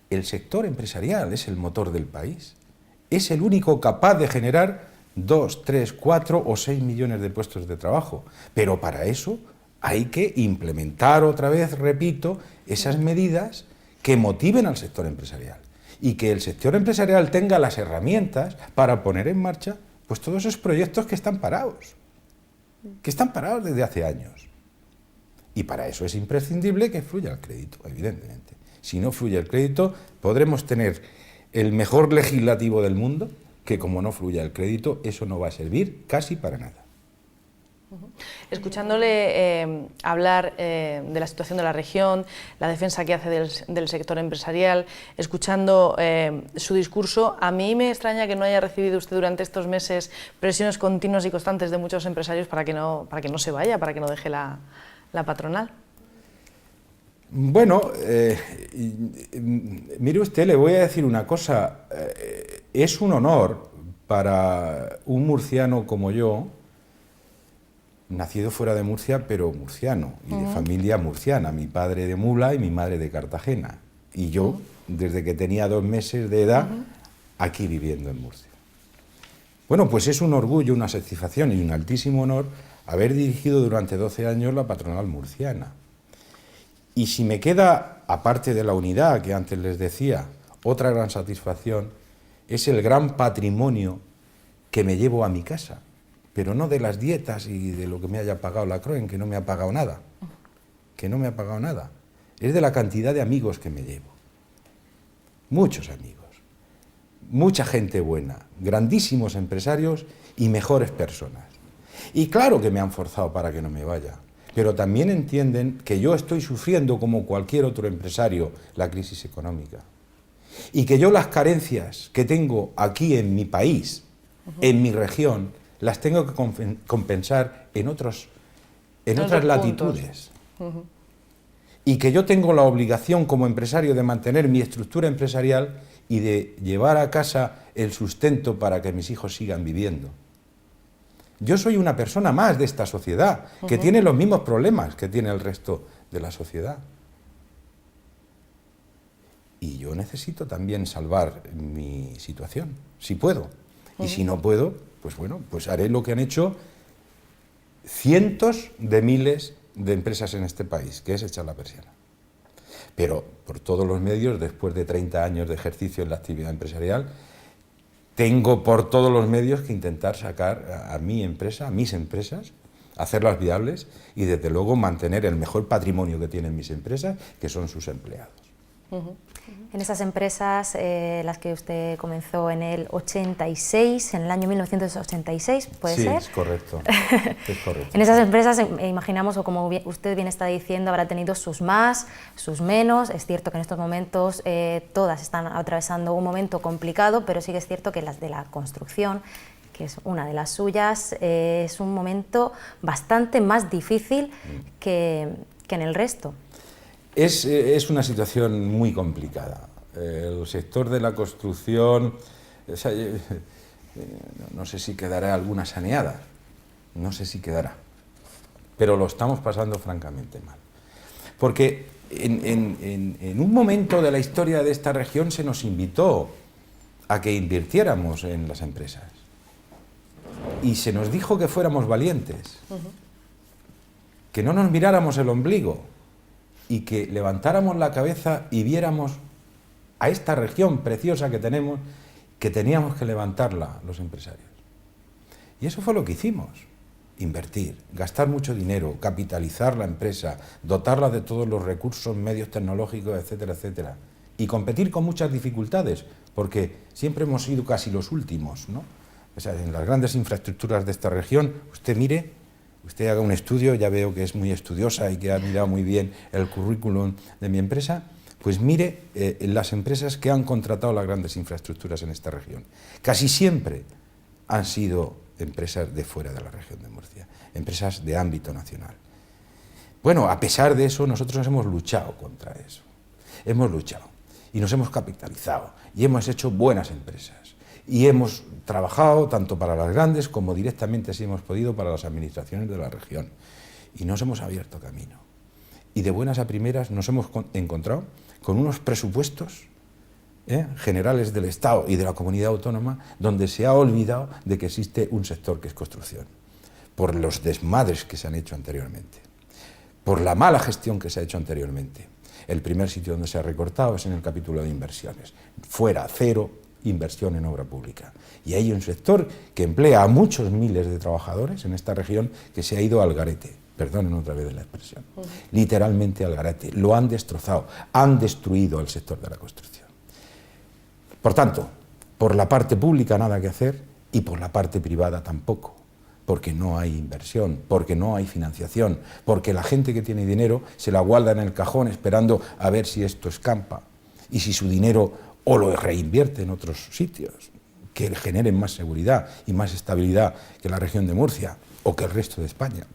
S3: El sector empresarial es el motor del país, es el único capaz de generar 2, 3, 4 o 6 millones de puestos de trabajo, pero para eso hay que implementar otra vez, repito, esas medidas que motiven al sector empresarial y que el sector empresarial tenga las herramientas para poner en marcha pues todos esos proyectos que están parados desde hace años. Y para eso es imprescindible que fluya el crédito, evidentemente. Si no fluye el crédito, podremos tener el mejor legislativo del mundo, que como no fluya el crédito, eso no va a servir casi para nada.
S1: Escuchándole hablar de la situación de la región, la defensa que hace del sector empresarial, escuchando su discurso, a mí me extraña que no haya recibido usted durante estos meses presiones continuas y constantes de muchos empresarios para que no se vaya, para que no deje la patronal.
S3: Bueno, mire usted, le voy a decir una cosa. Es un honor para un murciano como yo, nacido fuera de Murcia, pero murciano, y de familia murciana, mi padre de Mula y mi madre de Cartagena. Y yo, desde que tenía 2 meses de edad, aquí viviendo en Murcia. Bueno, pues es un orgullo, una satisfacción y un altísimo honor haber dirigido durante 12 años la patronal murciana. Y si me queda, aparte de la unidad que antes les decía, otra gran satisfacción, es el gran patrimonio que me llevo a mi casa, pero no de las dietas y de lo que me haya pagado la CROEM, que no me ha pagado nada, es de la cantidad de amigos que me llevo. Muchos amigos, mucha gente buena, grandísimos empresarios y mejores personas. Y claro que me han forzado para que no me vaya, pero también entienden que yo estoy sufriendo como cualquier otro empresario la crisis económica. Y que yo las carencias que tengo aquí en mi país, en mi región, las tengo que compensar en otras latitudes. Y que yo tengo la obligación como empresario de mantener mi estructura empresarial y de llevar a casa el sustento para que mis hijos sigan viviendo. Yo soy una persona más de esta sociedad, que tiene los mismos problemas que tiene el resto de la sociedad. Y yo necesito también salvar mi situación, si puedo. Y si no puedo, pues bueno, pues haré lo que han hecho cientos de miles de empresas en este país, que es echar la persiana. Pero por todos los medios, después de 30 años de ejercicio en la actividad empresarial, tengo por todos los medios que intentar sacar a mi empresa, a mis empresas, hacerlas viables y desde luego mantener el mejor patrimonio que tienen mis empresas, que son sus empleados.
S4: En esas empresas, las que usted comenzó en el 86, en el año 1986, ¿puede ser?
S3: Sí, es correcto.
S4: En esas empresas, imaginamos, o como usted bien está diciendo, habrá tenido sus más, sus menos. Es cierto que en estos momentos todas están atravesando un momento complicado, pero sí que es cierto que las de la construcción, que es una de las suyas, es un momento bastante más difícil que en el resto.
S3: Es una situación muy complicada. El sector de la construcción, no sé si quedará alguna saneada, no sé si quedará, pero lo estamos pasando francamente mal. porque en un momento de la historia de esta región se nos invitó a que invirtiéramos en las empresas y se nos dijo que fuéramos valientes, que no nos miráramos el ombligo y que levantáramos la cabeza y viéramos a esta región preciosa que tenemos, que teníamos que levantarla los empresarios. Y eso fue lo que hicimos: invertir, gastar mucho dinero, capitalizar la empresa, dotarla de todos los recursos, medios tecnológicos, etcétera, etcétera. Y competir con muchas dificultades, porque siempre hemos sido casi los últimos, ¿no? O sea, en las grandes infraestructuras de esta región, usted mire, usted haga un estudio, ya veo que es muy estudiosa y que ha mirado muy bien el currículum de mi empresa, pues mire las empresas que han contratado las grandes infraestructuras en esta región. Casi siempre han sido empresas de fuera de la región de Murcia, empresas de ámbito nacional. Bueno, a pesar de eso, nosotros hemos luchado contra eso. Hemos luchado y nos hemos capitalizado y hemos hecho buenas empresas. Y hemos trabajado tanto para las grandes como directamente, si hemos podido, para las administraciones de la región. Y nos hemos abierto camino. Y de buenas a primeras nos hemos encontrado con unos presupuestos generales del Estado y de la comunidad autónoma donde se ha olvidado de que existe un sector que es construcción, por los desmadres que se han hecho anteriormente, por la mala gestión que se ha hecho anteriormente. El primer sitio donde se ha recortado es en el capítulo de inversiones. Fuera, cero inversión en obra pública. Y hay un sector que emplea a muchos miles de trabajadores en esta región que se ha ido al garete. Perdonen otra vez la expresión. Literalmente al garete. Lo han destrozado, han destruido al sector de la construcción. Por tanto, por la parte pública nada que hacer y por la parte privada tampoco, porque no hay inversión, porque no hay financiación, porque la gente que tiene dinero se la guarda en el cajón esperando a ver si esto escampa y si su dinero o lo reinvierte en otros sitios que generen más seguridad y más estabilidad que la región de Murcia o que el resto de España.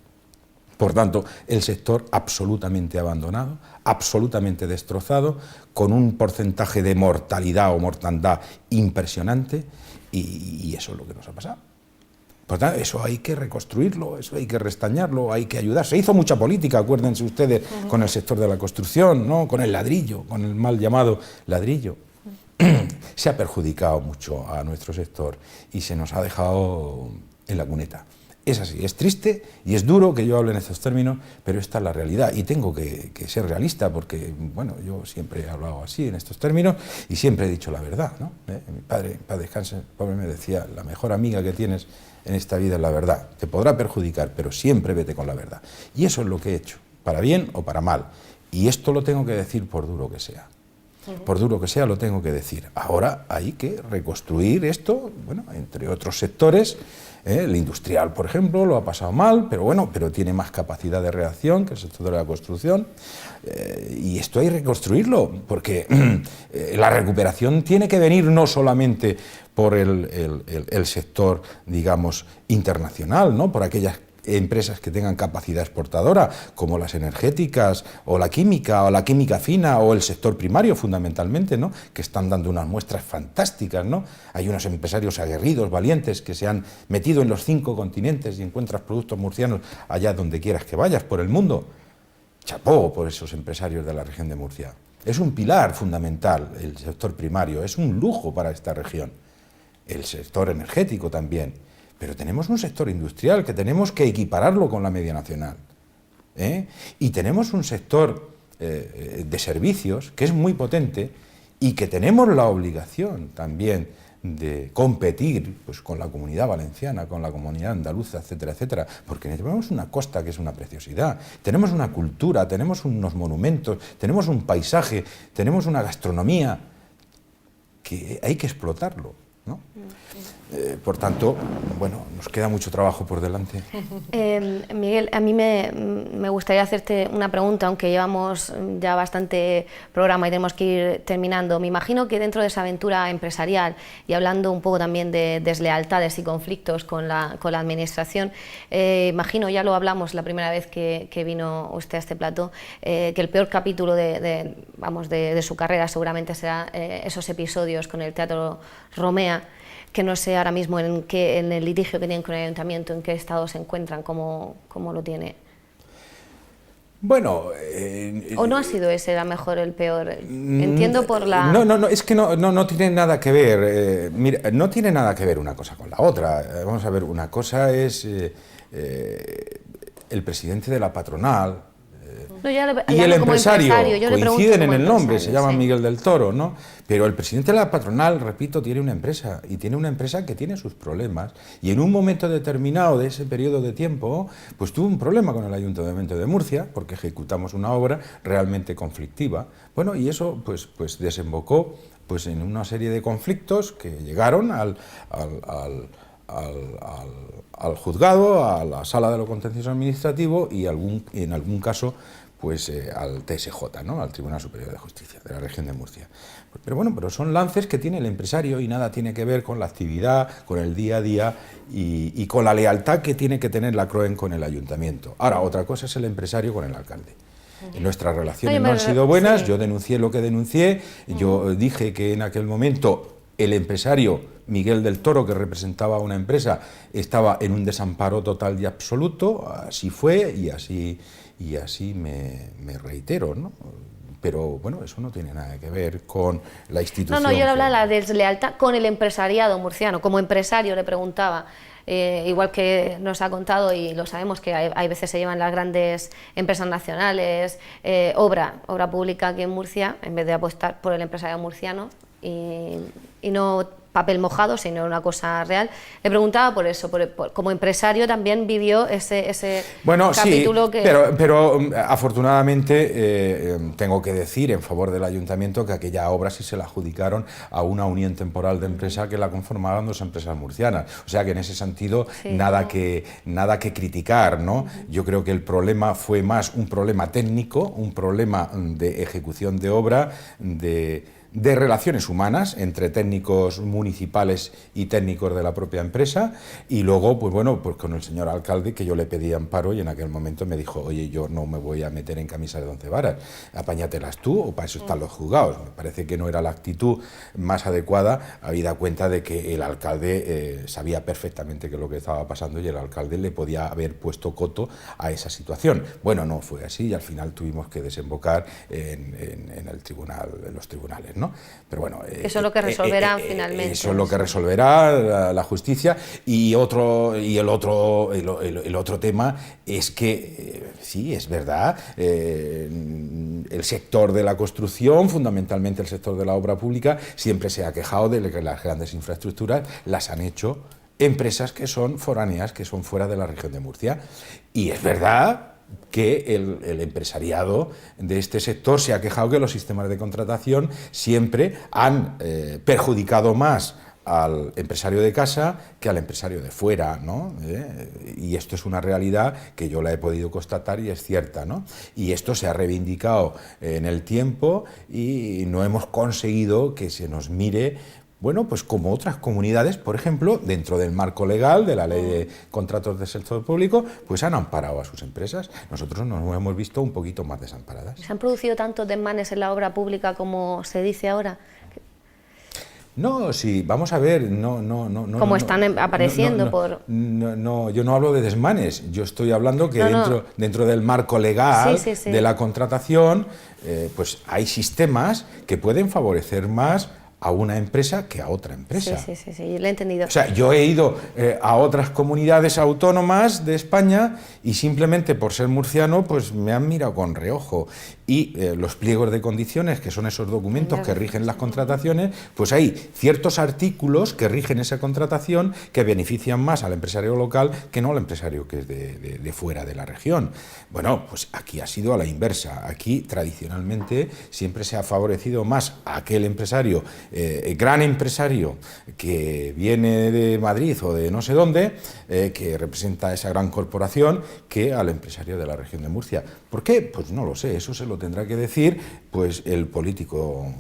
S3: Por tanto, el sector absolutamente abandonado, absolutamente destrozado, con un porcentaje de mortalidad o mortandad impresionante, y eso es lo que nos ha pasado. Por tanto, eso hay que reconstruirlo, eso hay que restañarlo, hay que ayudar. Se hizo mucha política, acuérdense ustedes, con el sector de la construcción, ¿no? Con el ladrillo, con el mal llamado ladrillo. Se ha perjudicado mucho a nuestro sector y se nos ha dejado en la cuneta. Es así, es triste y es duro que yo hable en estos términos, pero esta es la realidad y tengo que ser realista porque, bueno, yo siempre he hablado así en estos términos y siempre he dicho la verdad, ¿no? Mi padre, padre descanse, pobre, me decía, la mejor amiga que tienes en esta vida es la verdad. Te podrá perjudicar, pero siempre vete con la verdad. Y eso es lo que he hecho, para bien o para mal. Y esto lo tengo que decir por duro que sea. Por duro que sea, lo tengo que decir. Ahora hay que reconstruir esto, bueno, entre otros sectores. El industrial, por ejemplo, lo ha pasado mal, pero bueno, pero tiene más capacidad de reacción que el sector de la construcción. Y esto hay que reconstruirlo, porque la recuperación tiene que venir no solamente por el sector, digamos, internacional, ¿no? Por aquellas empresas que tengan capacidad exportadora, como las energéticas, o la química fina, o el sector primario, fundamentalmente, ¿no? Que están dando unas muestras fantásticas, ¿no? Hay unos empresarios aguerridos, valientes, que se han metido en los 5 continentes y encuentras productos murcianos allá donde quieras que vayas, por el mundo. Chapó por esos empresarios de la región de Murcia. Es un pilar fundamental el sector primario, es un lujo para esta región. El sector energético también. Pero tenemos un sector industrial que tenemos que equipararlo con la media nacional. Y tenemos un sector de servicios que es muy potente y que tenemos la obligación también de competir pues, con la comunidad valenciana, con la comunidad andaluza, etcétera, etcétera, porque tenemos una costa que es una preciosidad, tenemos una cultura, tenemos unos monumentos, tenemos un paisaje, tenemos una gastronomía que hay que explotarlo, ¿no? Por tanto, bueno, nos queda mucho trabajo por delante.
S2: Miguel, a mí me gustaría hacerte una pregunta, aunque llevamos ya bastante programa y tenemos que ir terminando. Me imagino que dentro de esa aventura empresarial y hablando un poco también de deslealtades y conflictos con la administración, imagino, ya lo hablamos la primera vez que vino usted a este plató, que el peor capítulo de su carrera seguramente será esos episodios con el Teatro Romea, que no sé ahora mismo en el litigio que tienen con el ayuntamiento, en qué estado se encuentran, cómo lo tiene.
S3: Bueno...
S2: ¿O no ha sido ese la mejor, el peor? Entiendo por la...
S3: No, es que no tiene nada que ver. Mira, no tiene nada que ver una cosa con la otra. Vamos a ver, una cosa es el presidente de la patronal y el empresario, coinciden en el nombre, se llama Miguel del Toro, ¿no? Pero el presidente de la patronal, repito, tiene una empresa, y tiene una empresa que tiene sus problemas, y en un momento determinado de ese periodo de tiempo, pues tuvo un problema con el Ayuntamiento de Murcia, porque ejecutamos una obra realmente conflictiva. Bueno, y eso pues desembocó pues en una serie de conflictos que llegaron al juzgado, a la sala de lo contencioso administrativo y en algún caso pues al TSJ, ¿no? Al Tribunal Superior de Justicia de la región de Murcia. Pero bueno, son lances que tiene el empresario y nada tiene que ver con la actividad, con el día a día y con la lealtad que tiene que tener la CROEM con el ayuntamiento. Ahora, otra cosa es el empresario con el alcalde. Nuestras relaciones no han sido buenas, yo denuncié lo que denuncié, yo dije que en aquel momento el empresario Miguel del Toro, que representaba a una empresa, estaba en un desamparo total y absoluto, así fue y así me reitero, ¿no? Pero bueno, eso no tiene nada que ver con la institución.
S2: No, yo le hablaba de la deslealtad con el empresariado murciano. Como empresario le preguntaba, igual que nos ha contado y lo sabemos que hay veces se llevan las grandes empresas nacionales, obra pública aquí en Murcia, en vez de apostar por el empresariado murciano y no papel mojado, sino una cosa real. Le preguntaba por eso, como empresario también vivió ese
S3: bueno,
S2: capítulo
S3: sí,
S2: que...
S3: pero afortunadamente tengo que decir en favor del ayuntamiento que aquella obra sí se la adjudicaron a una unión temporal de empresa que la conformaban dos empresas murcianas. O sea que en ese sentido sí, nada que criticar, ¿no? Yo creo que el problema fue más un problema técnico, un problema de ejecución de obra, de relaciones humanas entre técnicos municipales y técnicos de la propia empresa, y luego pues bueno, pues con el señor alcalde, que yo le pedí amparo y en aquel momento me dijo: oye, yo no me voy a meter en camisa de 11 varas, apáñatelas tú, o para eso están los juzgados. Me parece que no era la actitud más adecuada, habida cuenta de que el alcalde sabía perfectamente que lo que estaba pasando y el alcalde le podía haber puesto coto a esa situación. Bueno, no fue así y al final tuvimos que desembocar en el tribunal, en los tribunales, ¿no? Pero bueno,
S2: eso es lo que resolverá finalmente.
S3: Eso es lo que resolverá la justicia. Y el otro tema es que sí, es verdad, el sector de la construcción, fundamentalmente el sector de la obra pública, siempre se ha quejado de que las grandes infraestructuras las han hecho empresas que son foráneas, que son fuera de la región de Murcia. Y es verdad que el empresariado de este sector se ha quejado que los sistemas de contratación siempre han perjudicado más al empresario de casa que al empresario de fuera, ¿no? Y esto es una realidad que yo la he podido constatar y es cierta, ¿no? Y esto se ha reivindicado en el tiempo y no hemos conseguido que se nos mire, bueno, pues como otras comunidades, por ejemplo, dentro del marco legal de la ley de contratos del sector público, pues han amparado a sus empresas. Nosotros nos hemos visto un poquito más desamparadas.
S2: ¿Se han producido tantos desmanes en la obra pública como se dice ahora?
S3: No, sí, vamos a ver, no.
S2: Como están apareciendo
S3: No, yo no hablo de desmanes, yo estoy hablando que dentro del marco legal de la contratación, pues hay sistemas que pueden favorecer más a una empresa que a otra empresa.
S2: Sí, lo he entendido.
S3: O sea, yo he ido a otras comunidades autónomas de España y simplemente por ser murciano, pues me han mirado con reojo. Y los pliegos de condiciones, que son esos documentos que rigen las contrataciones, pues hay ciertos artículos que rigen esa contratación que benefician más al empresario local que no al empresario que es de fuera de la región. Bueno, pues aquí ha sido a la inversa. Aquí tradicionalmente siempre se ha favorecido más a aquel empresario, gran empresario que viene de Madrid o de no sé dónde, que representa esa gran corporación, que al empresario de la región de Murcia. ¿Por qué? Pues no lo sé, eso se lo tendrá que decir pues el político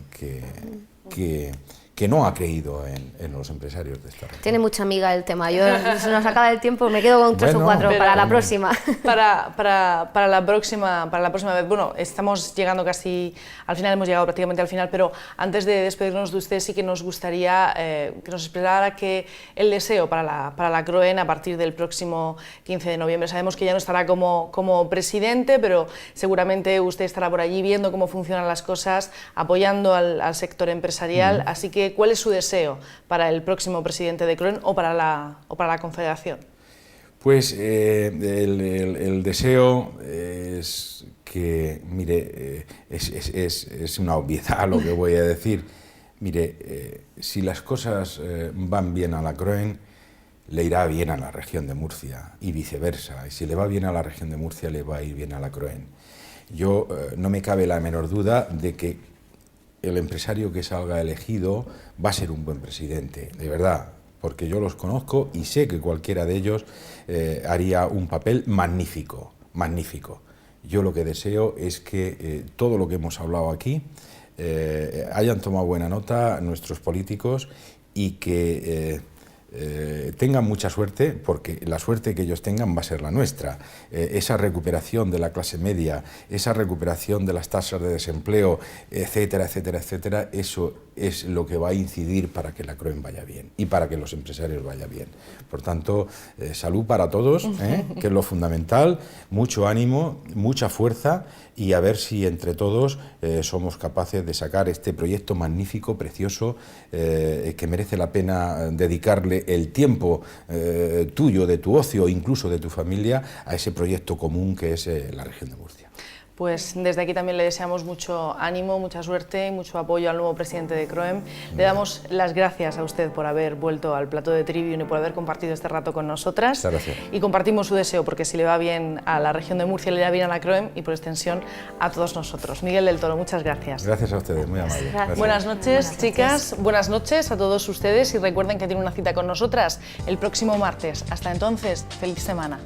S3: que que no ha creído en los empresarios de esta región.
S5: Tiene mucha amiga el tema. Yo, se nos acaba el tiempo, me quedo con 3 o 4 para la próxima.
S1: Para la próxima vez. Bueno, estamos llegando casi al final, hemos llegado prácticamente al final, pero antes de despedirnos de usted sí que nos gustaría que nos expresara el deseo para la CROEN a partir del próximo 15 de noviembre. Sabemos que ya no estará como presidente, pero seguramente usted estará por allí viendo cómo funcionan las cosas, apoyando al sector empresarial, así que ¿cuál es su deseo para el próximo presidente de CROEN o para la Confederación?
S3: Pues el deseo es que, mire, es una obviedad lo que voy a decir. Mire, si las cosas van bien a la CROEN, le irá bien a la región de Murcia y viceversa. Y si le va bien a la región de Murcia, le va a ir bien a la CROEN. Yo no me cabe la menor duda de que el empresario que salga elegido va a ser un buen presidente, de verdad, porque yo los conozco y sé que cualquiera de ellos haría un papel magnífico, magnífico. Yo lo que deseo es que todo lo que hemos hablado aquí hayan tomado buena nota nuestros políticos y que tengan mucha suerte, porque la suerte que ellos tengan va a ser la nuestra. Esa recuperación de la clase media, esa recuperación de las tasas de desempleo, etcétera, etcétera, etcétera, eso es lo que va a incidir para que la CROEN vaya bien y para que los empresarios vayan bien. Por tanto, salud para todos, que es lo fundamental, mucho ánimo, mucha fuerza y a ver si entre todos somos capaces de sacar este proyecto magnífico, precioso, que merece la pena dedicarle el tiempo tuyo, de tu ocio, incluso de tu familia, a ese proyecto común que es la región de Murcia.
S1: Pues desde aquí también le deseamos mucho ánimo, mucha suerte y mucho apoyo al nuevo presidente de CROEM. Le damos las gracias a usted por haber vuelto al plató de Trivium y por haber compartido este rato con nosotras.
S3: Muchas gracias.
S1: Y compartimos su deseo, porque si le va bien a la región de Murcia, le irá bien a la CROEM y por extensión a todos nosotros. Miguel del Toro, muchas gracias.
S3: Gracias a ustedes, muy amables. Gracias.
S1: Buenas noches, chicas. Buenas noches a todos ustedes y recuerden que tienen una cita con nosotras el próximo martes. Hasta entonces, feliz semana.